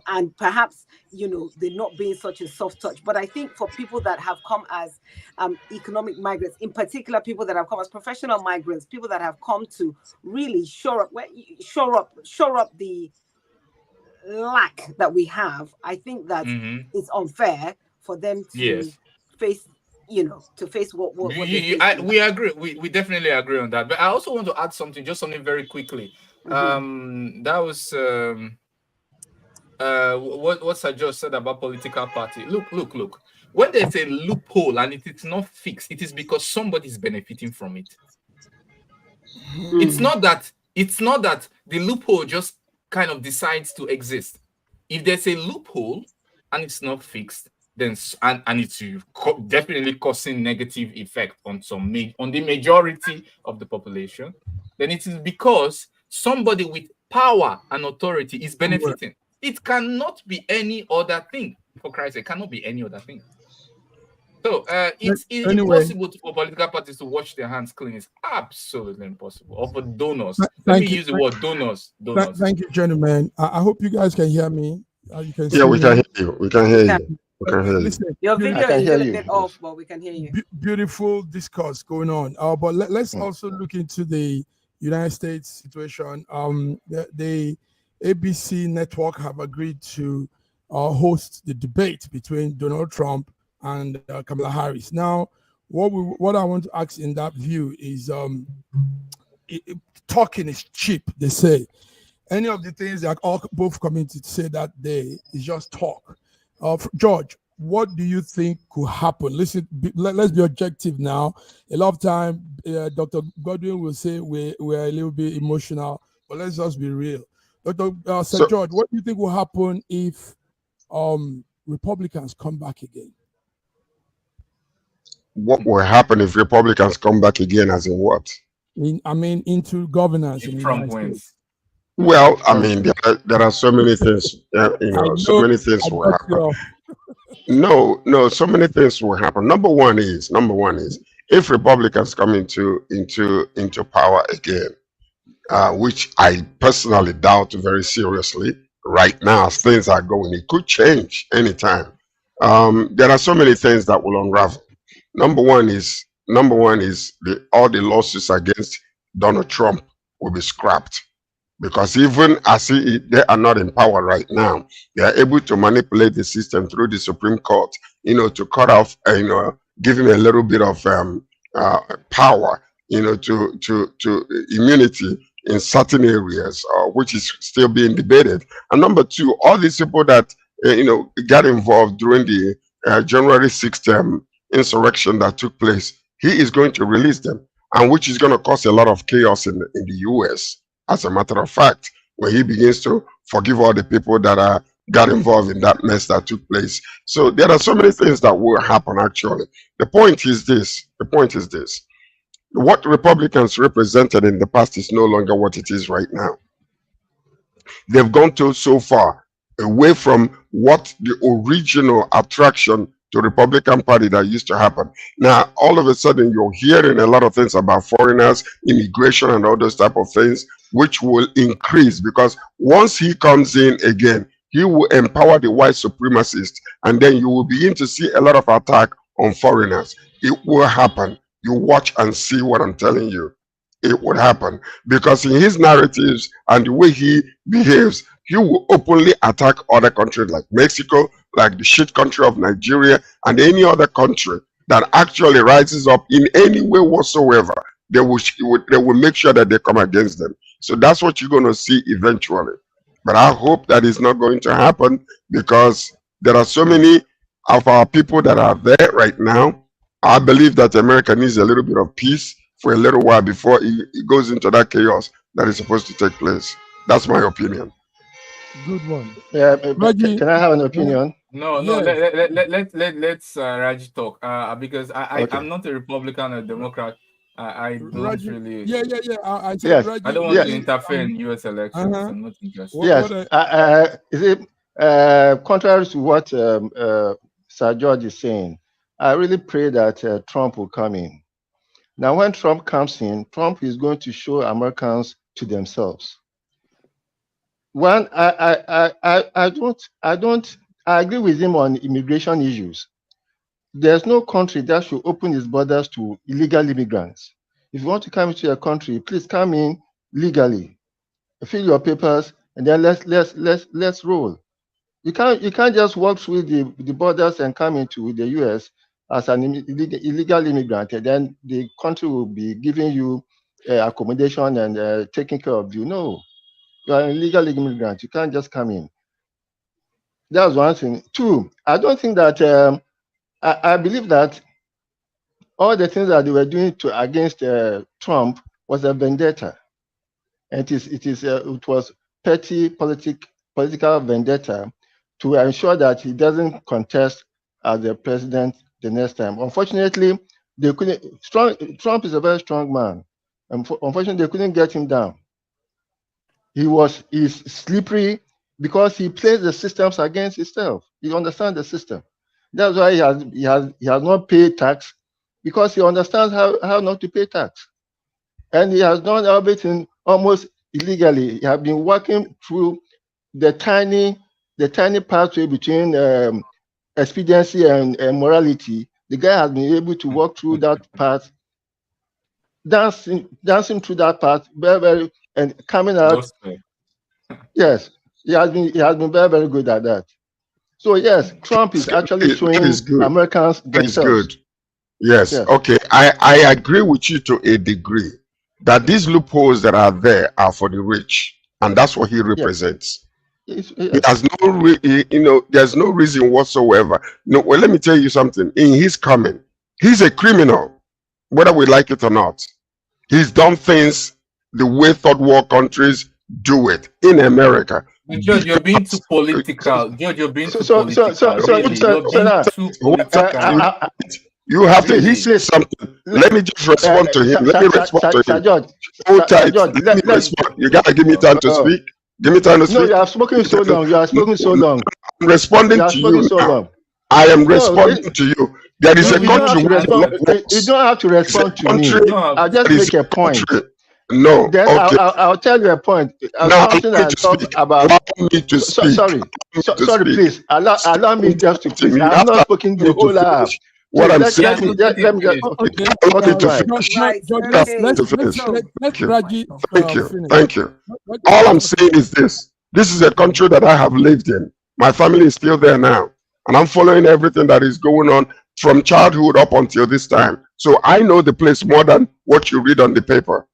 and perhaps, they're not being such a soft touch. But I think for people that have come as economic migrants, in particular, people that have come as professional migrants, people that have come to really shore up the lack that we have, I think that it's unfair for them to face, what we agree. We definitely agree on that. But I also want to add something very quickly. That was what Sir George said about political party. Look. When there's a loophole and it is not fixed, it is because somebody is benefiting from it. It's not that the loophole just kind of decides to exist. If there's a loophole and it's not fixed, then and it's definitely causing negative effect on the majority of the population, then it is because somebody with power and authority is benefiting. It cannot be any other thing. For Christ, it cannot be any other thing. So it's impossible for political parties to wash their hands clean. It's absolutely impossible. Or for donors. Let me use the word donors. Thank you, gentlemen. I hope you guys can hear me. You can see we can hear you. We can hear you. Listen, your video is a bit off, but we can hear you. Beautiful discourse going on. But let's also look into the United States situation. The ABC network have agreed to host the debate between Donald Trump and Kamala Harris. Now, what I want to ask in that view is, talking is cheap, they say. Any of the things that both communities say that day is just talk. George, what do you think could happen? Listen, let's be objective now. A lot of time, Dr. Godwin will say we're a little bit emotional, but let's just be real. Sir George, what do you think will happen if Republicans come back again? What will happen if Republicans come back again, as in what? Into governance. If Trump wins. Well, there are so many things, so many things will happen. No, so many things will happen. Number one is, if Republicans come into power again, which I personally doubt very seriously right now, as things are going, it could change anytime. There are so many things that will unravel. Number one is all the lawsuits against Donald Trump will be scrapped, because even as they are not in power right now, they are able to manipulate the system through the Supreme Court, to cut off, give him a little bit of power, to immunity in certain areas, which is still being debated. And number two, all these people that got involved during the January 6th insurrection that took place, he is going to release them, and which is going to cause a lot of chaos in the US. As a matter of fact, when he begins to forgive all the people that got involved in that mess that took place. So there are so many things that will happen, actually. The point is this. What Republicans represented in the past is no longer what it is right now. They've gone so far away from what the original attraction to Republican Party that used to happen. Now, all of a sudden, you're hearing a lot of things about foreigners, immigration, and all those type of things, which will increase, because once he comes in again, he will empower the white supremacists, and then you will begin to see a lot of attack on foreigners. It will happen. You watch and see what I'm telling you. It would happen, because in his narratives and the way he behaves, he will openly attack other countries like Mexico, like the shit country of Nigeria, and any other country that actually rises up in any way whatsoever, they will make sure that they come against them. So that's what you're going to see eventually. But I hope that is not going to happen, because there are so many of our people that are there right now. I believe that America needs a little bit of peace for a little while before it goes into that chaos that is supposed to take place. That's my opinion. Good one. Yeah, Raji, can I have an opinion? No, yes. let's Raji talk. Because Okay. I'm not a Republican or Democrat. I don't Raji, really. yeah. I said, Yes. Raji, I don't want Yes. to interfere in U.S. elections. I'm not interested. Yes. Is it contrary to what Sir George is saying? I really pray that Trump will come in. Now, when Trump comes in, Trump is going to show Americans to themselves. One, I agree with him on immigration issues. There's no country that should open its borders to illegal immigrants. If you want to come into a country, please come in legally, fill your papers, and then let's roll. You can't just walk through the borders and come into the US as an illegal immigrant, and then the country will be giving you accommodation and taking care of you. No, you are an illegal immigrant. You can't just come in. That's one thing. Two, I don't think that I believe that all the things that they were doing against Trump was a vendetta. And it was petty political vendetta to ensure that he doesn't contest as the president the next time. Unfortunately, they couldn't. Trump is a very strong man. Unfortunately, they couldn't get him down. He's slippery because he plays the systems against himself. He understands the system. That's why he has not paid tax, because he understands how not to pay tax. And he has done everything almost illegally. He has been working through the tiny pathway between expediency and morality. The guy has been able to walk through that path, dancing through that path, very, and coming out. Yes, he has been very, very good at that. So yes, Trump is actually showing Americans themselves. Good. Yes. Okay. I agree with you to a degree that these loopholes that are there are for the rich, and that's what he represents. It has there's no reason whatsoever. No, well, let me tell you something. In his coming, he's a criminal, whether we like it or not. He's done things the way third world countries do it in America. George, you're being too political. George, you're being too political. You have to. He says something. Let me just respond to him. Let me respond to him. George, let me respond. You gotta give me time to speak. Give me time to speak. No, you have spoken so long. You are speaking so long. I'm responding to you. So long. I am responding to you. There is a country where you don't have to respond to me. I'll just make a point. No. Then okay. I'll tell you a point. Something I talked about. Sorry, please. Allow me just to speak. I have not spoken the whole hour. What I'm saying. Let Raji Thank you. All I'm saying is this. This is a country that I have lived in. My family is still there now. And I'm following everything that is going on from childhood up until this time. So I know the place more than what you read on the paper.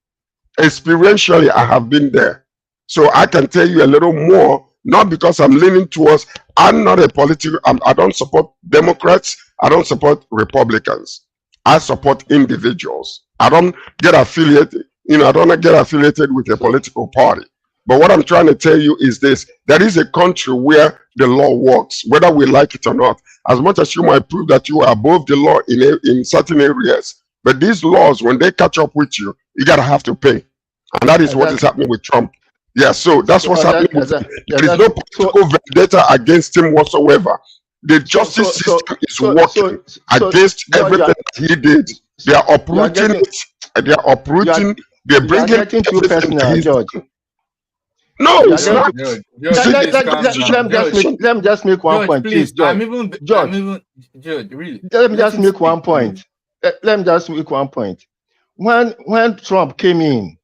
Experientially, I have been there. So I can tell you a little more, not because I'm leaning towards, I'm not a political, I don't support Democrats, I don't support Republicans. I support individuals. I don't get affiliated, I don't get affiliated with a political party. But what I'm trying to tell you is this: there is a country where the law works, whether we like it or not. As much as you might prove that you are above the law in certain areas, but these laws, when they catch up with you, you gotta have to pay. And that is what is happening with Trump. Yeah, so that's what's happening with him. There is no political vendetta against him whatsoever. The justice system is working against everything that he did. They are uprooting it. They are uprooting. They're bringing everything too personal, George. No, it's not. Let me just make one point, please, George. George, really. Let me just make one point. Let me just make one point. When Trump came in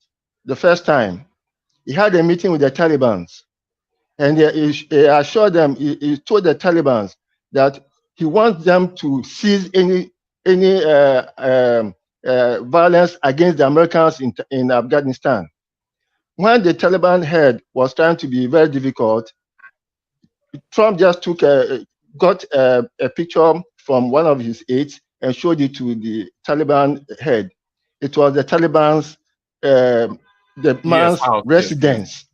the first time, he had a meeting with the Taliban, and he assured them, he told the Taliban that he wants them to seize any any violence against the Americans in Afghanistan. When the Taliban head was trying to be very difficult, Trump just got a picture from one of his aides and showed it to the Taliban head. It was the Taliban's, the man's residence.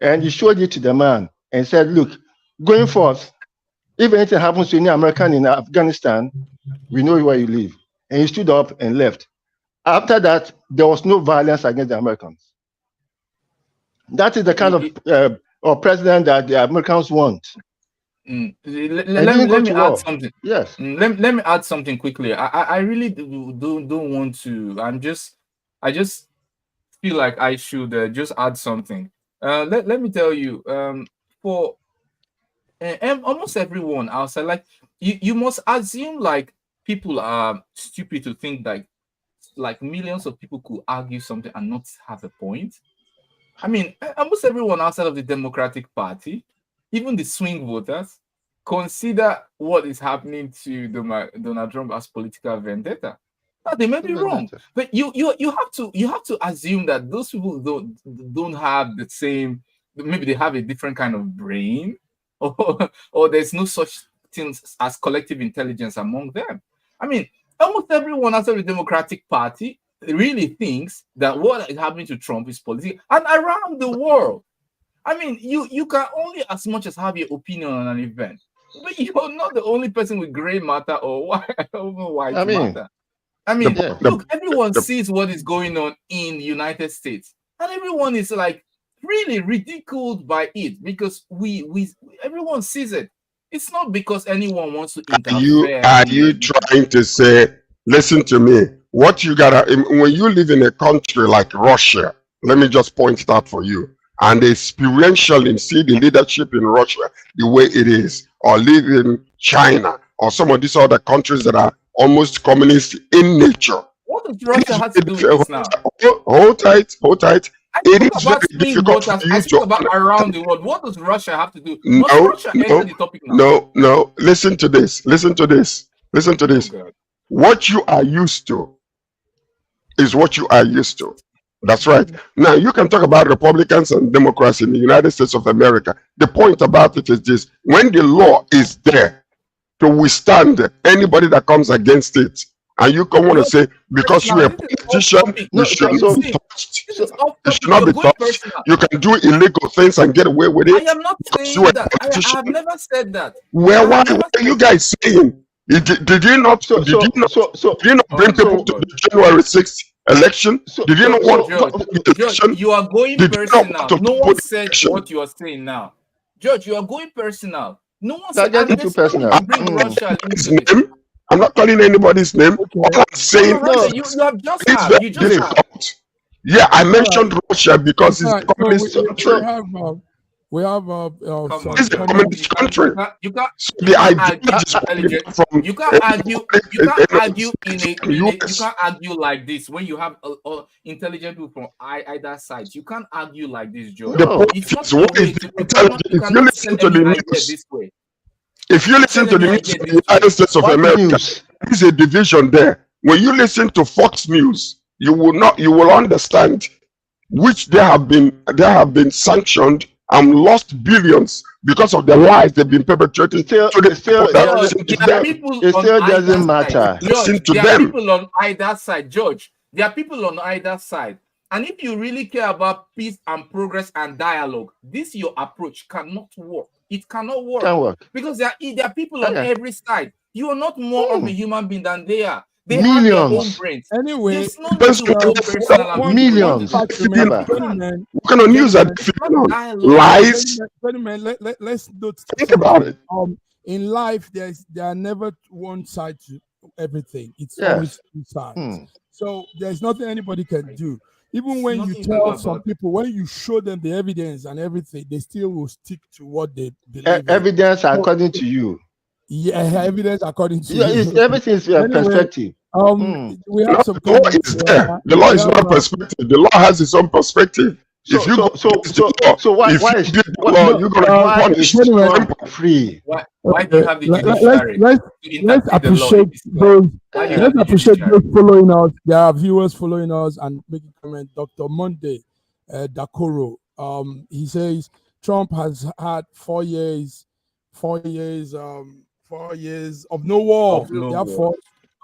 And he showed it to the man and said, look, going forth, if anything happens to any American in Afghanistan, we know where you live. And he stood up and left. After that, there was no violence against the Americans. That is the kind of president that the Americans want. Let me add something. Yes. Let me add something quickly. I really don't want to. I just feel like I should just add something. Let me tell you. For almost everyone outside, like you must assume like people are stupid to think like millions of people could argue something and not have a point. I mean, almost everyone outside of the Democratic Party, even the swing voters, consider what is happening to Donald Trump as political vendetta. Now, they may be wrong, but you have to assume that those people don't have the same. Maybe they have a different kind of brain, or there's no such things as collective intelligence among them. I mean, almost everyone outside the Democratic Party really thinks that what is happening to Trump is political, and around the world. I mean, you can only as much as have your opinion on an event, but you're not the only person with gray matter or white matter. I mean, look, everyone sees what is going on in the United States, and everyone is like really ridiculed by it because everyone sees it. It's not because anyone wants to interfere. Are you trying to say, listen to me, what you gotta, when you live in a country like Russia, let me just point it out for you, and experientially see the leadership in Russia the way it is, or live in China, or some of these other countries that are almost communist in nature. What does Russia have to do with this now? Hold tight. It is very difficult for you to about around the world. What does Russia have to do? Russia enter the topic now? No. Listen to this. Oh, what you are used to is what you are used to. That's right. Now, you can talk about Republicans and Democrats in the United States of America. The point about it is this: when the law is there to withstand anybody that comes against it, and you come on and say, because you're a politician, you should not be touched. You should not be touched. You can do illegal things and get away with it. I am not saying that. I have never said that. Well, what are you guys saying? Did you not bring people to the January 6th election? Did you not want the election? You are going personal. No one said what you are saying now. George, you are going personal. No one said bring Russia into it. I'm not calling anybody's name. All I'm saying you have just had. You just had. Yeah, I mentioned Russia because it's a communist country. We have it's a communist country. You can't argue like this when you have intelligent people from either side. You can't argue like this, George. It's not if you listen to the news, if you listen to the news of the United States of America, there's a division there. When you listen to Fox News, you will understand which they have been sanctioned and lost billions because of the lies they've been perpetrating to the people that listen to them. It still doesn't matter. Listen to them. There are people on either side, George. There are people on either side. And if you really care about peace and progress and dialogue, your approach cannot work. It cannot work. Can't work. Because there are people on every side. You are not more of a human being than they are. They millions. Have their own brains. Anyway, millions. What kind of news are they lies? Let's not think about it. In life, there are never one side to everything. It's always two sides. So there's nothing anybody can do. Even when you tell some people, when you show them the evidence and everything, they still will stick to what they believe. Evidence according to you. Yeah, evidence according to you. Everything's perspective. We have some. The law is there. The law is not perspective. The law has its own perspective. If you so why is you're going to punish free? Why do you have the Let's judiciary to interpret the law? appreciate those. Why do you have Let's the appreciate judiciary? those following us. There are viewers following us and making comment. Dr. Monday Dakoro. He says Trump has had 4 years, 4 years, 4 years of no war. Of no Therefore,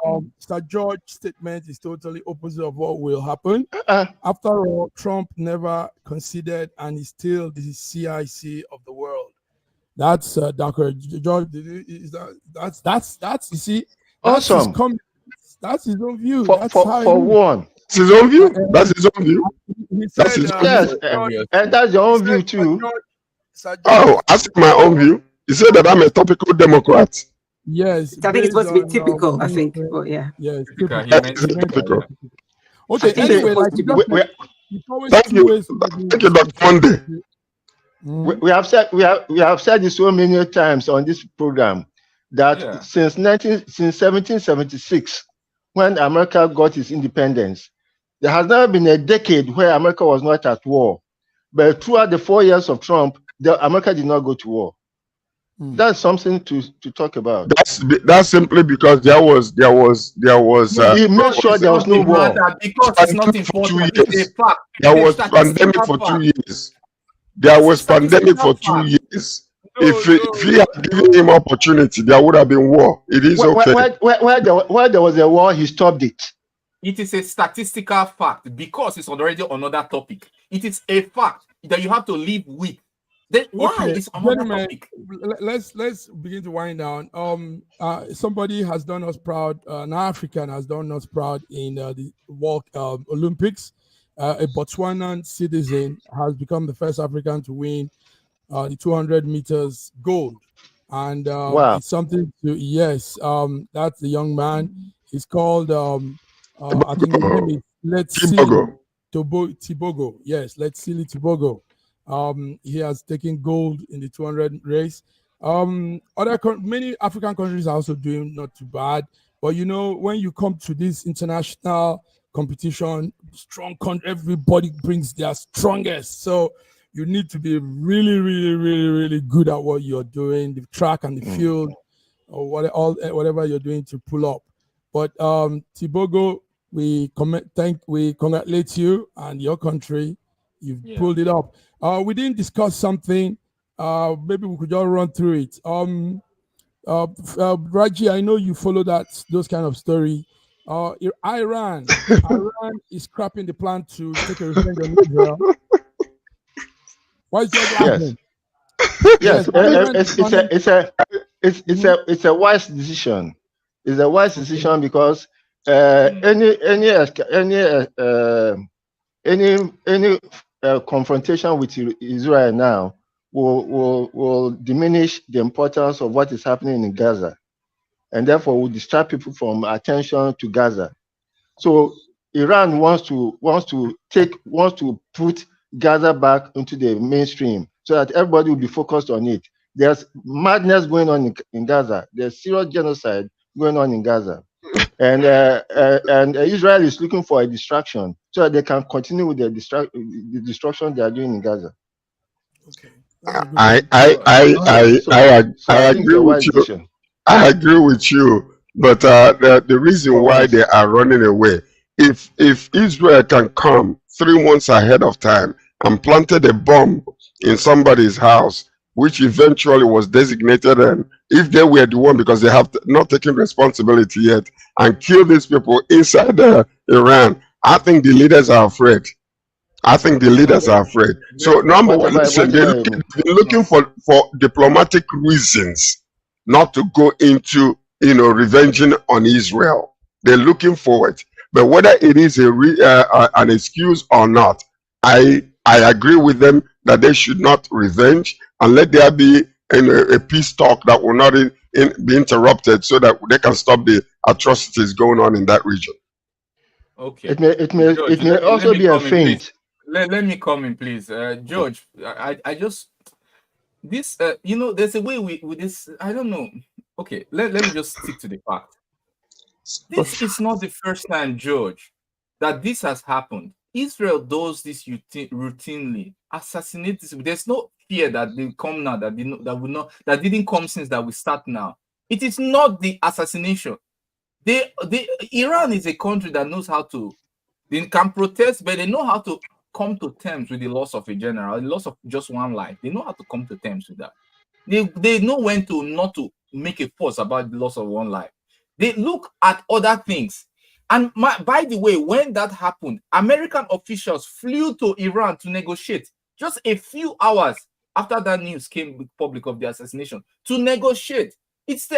war. Sir George's statement is totally opposite of what will happen. After all, Trump never conceded and is still the CIC of the world. That's Dr. George. That's you see. That's Awesome. That's his own view. For one. That's his own view. That's his own view. That's his own Yes, and that's your own view too. Oh, that's my own view. He said that I'm a topical Democrat. Yes. I think it's supposed to be typical, I think. But yeah. Yes. Typical. Okay, anyway, like thank you. Thank you, Dr. Monday. We have said this so many times on this program that since 1776, when America got its independence, there has never been a decade where America was not at war. But throughout the 4 years of Trump, America did not go to war. That's something to talk about. That's simply because there was. He made sure there was no war because it's not important. It's a fact. There was pandemic for 2 years. There was pandemic for 2 years. If he had given him opportunity, there would have been war. It is okay. Where there was a war, he stopped it. It is a statistical fact because it's already another topic. It is a fact that you have to live with. Then why is another topic? Let's begin to wind down. Somebody has done us proud. An African has done us proud in the World Olympics. A Botswanan citizen has become the first African to win the 200 meters gold, and it's something to that's the young man. He's called I think his name is Tibogo. Yes, Tibogo. He has taken gold in the 200 race. Many African countries are also doing not too bad, but you know, when you come to this international competition, strong country, everybody brings their strongest. So you need to be really, really, really, really good at what you're doing, the track and the field, or whatever you're doing to pull up. But Tibogo, we congratulate you and your country. You've pulled it up. We didn't discuss something. Maybe we could just run through it. Raji, I know you follow those kind of story. Iran is scrapping the plan to take a revenge on Israel. Why is that happening? Yes, it's a wise decision. It's a wise decision because any confrontation with Israel now will diminish the importance of what is happening in Gaza, and therefore will distract people from attention to Gaza. So Iran wants to put Gaza back into the mainstream so that everybody will be focused on it. There's madness going on in Gaza. There's serious genocide going on in Gaza. And Israel is looking for a distraction so that they can continue with the destruction they are doing in Gaza. Okay. I agree with you. I agree with you, but the reason why they are running away, if Israel can come 3 months ahead of time and planted a bomb in somebody's house, which eventually was designated, and if they were the one, because they have not taken responsibility yet, and kill these people inside Iran, I think the leaders are afraid. So number one, listen, they're looking for diplomatic reasons not to go into, revenging on Israel. They're looking for it. But whether it is an excuse or not, I agree with them that they should not revenge and let there be a peace talk that will not be interrupted so that they can stop the atrocities going on in that region. Okay. It may also be a feint. Let me come in, please. George, I just... This, there's a way with this, I don't know. Okay, let me just stick to the fact. This is not the first time, George, that this has happened. Israel does this routinely, assassinate this. There's no fear that they come now, that that didn't come since that we start now. It is not the assassination. Iran is a country that knows how to. They can protest, but they know how to come to terms with the loss of a general, the loss of just one life. They know how to come to terms with that. They know when to not to make a fuss about the loss of one life. They look at other things. And by the way, when that happened, American officials flew to Iran to negotiate just a few hours after that news came public of the assassination, to negotiate.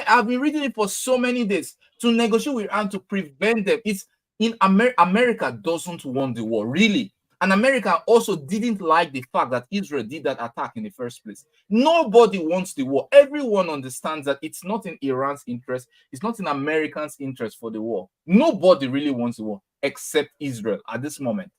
I've been reading it for so many days, to negotiate with Iran to prevent them. It's in America doesn't want the war, really. And America also didn't like the fact that Israel did that attack in the first place. Nobody wants the war. Everyone understands that it's not in Iran's interest. It's not in Americans' interest for the war. Nobody really wants the war except Israel at this moment.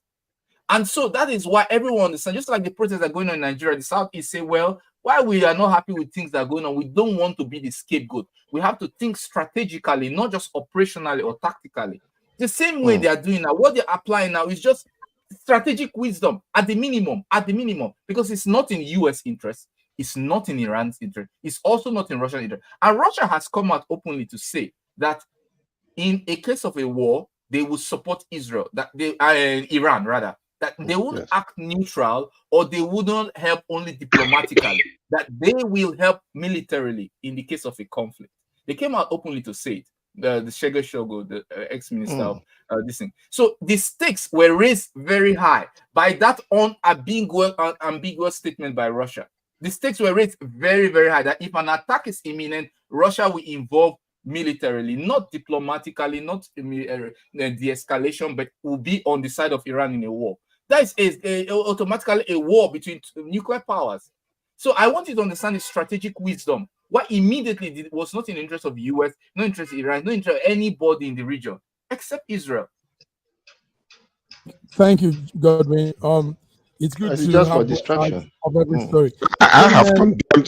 And so that is why everyone understands, just like the protests that are going on in Nigeria, the Southeast say, well, why we are not happy with things that are going on, we don't want to be the scapegoat. We have to think strategically, not just operationally or tactically. The same way they are doing now, what they're applying now is just strategic wisdom at the minimum, because it's not in US interest, it's not in Iran's interest, it's also not in Russia's interest. And Russia has come out openly to say that in a case of a war, they will support Israel, that Iran rather, that they won't act neutral, or they wouldn't help only diplomatically, that they will help militarily in the case of a conflict. They came out openly to say it. The Schengen Shogo, the ex-minister of this thing. So the stakes were raised very high by that unambiguous statement by Russia. The stakes were raised very, very high, that if an attack is imminent, Russia will involve militarily, not diplomatically, not de-escalation, but will be on the side of Iran in a war. That is automatically a war between nuclear powers. So I want you to understand the strategic wisdom. What immediately did was not in the interest of the US, no interest of Iran, no interest of anybody in the region, except Israel. Thank you, Godwin. It's good to just have for distraction of every story. I have condemned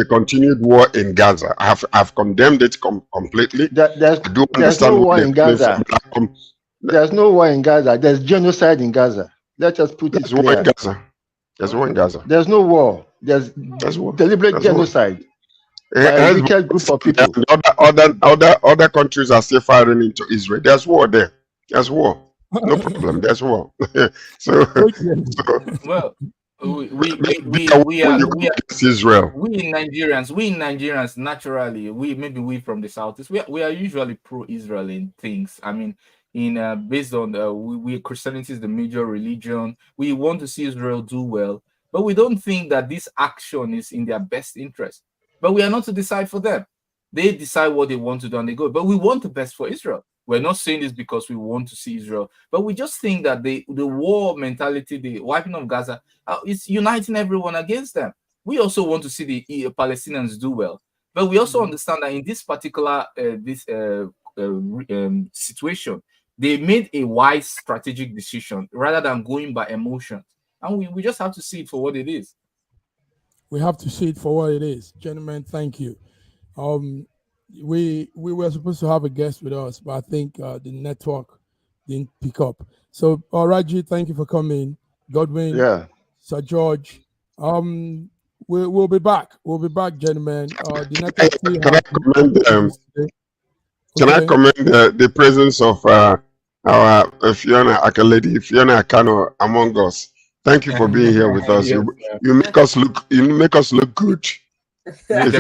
the continued war in Gaza. I've condemned it completely. There's no war in Gaza. There's no war in Gaza. There's genocide in Gaza. Let's just put it clear. War in Gaza. There's war in Gaza. There's no war. There's deliberate genocide. A wicked group of people. Other countries are still firing into Israel. There's war there. There's war. No problem. There's war. Well, we are Israel. We in Nigerians naturally, we from the southeast, we are usually pro-Israel in things. I mean, based on Christianity is the major religion. We want to see Israel do well, but we don't think that this action is in their best interest. But we are not to decide for them. They decide what they want to do and they go. But we want the best for Israel. We're not saying this because we want to see Israel, but we just think that the war mentality, the wiping of Gaza, is uniting everyone against them. We also want to see the Palestinians do well, but we also understand that in this particular situation, they made a wise strategic decision rather than going by emotions, and we just have to see it for what it is. We have to see it for what it is, gentlemen. Thank you. We were supposed to have a guest with us, but I think the network didn't pick up. So, Raji, thank you for coming. Godwin, Sir George. We'll be back. We'll be back, gentlemen. The network Can I commend the presence of our Fiona Akaledi, Fiona Akano among us? Thank you for being here with us. You make us look good. If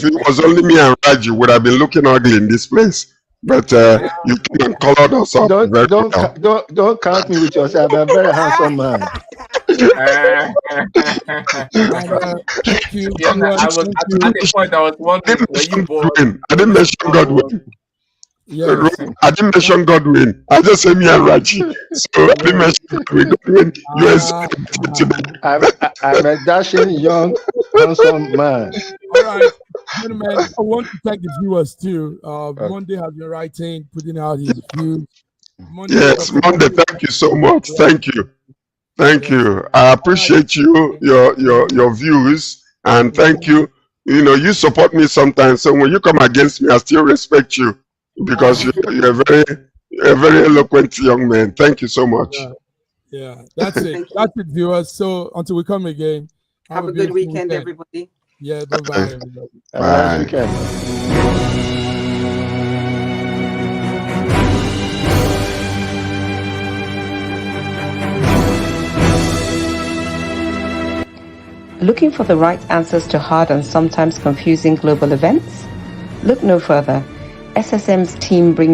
it was only me and Raji, would have been looking ugly in this place. But you can colored us up. Don't count me with yourself. I'm a very handsome man. Thank you. I was at the point I was wondering, were you born? I didn't mention Godwin. Yes. I didn't mention Godwin. I just said me and Raji. So I didn't mention Godwin. I'm a dashing, young, handsome man. All right, gentlemen, I want to thank the viewers too. Monday has been writing, putting out his views. Monday, thank you so much. Thank you. I appreciate your views, and thank you. You know, you support me sometimes. So when you come against me, I still respect you because you're a very eloquent young man. Thank you so much. Yeah, that's it. That's it, viewers. So until we come again, have a good weekend, everybody. Yeah, bye-bye, everybody. Have a nice weekend. Looking for the right answers to hard and sometimes confusing global events? Look no further. SSM's team brings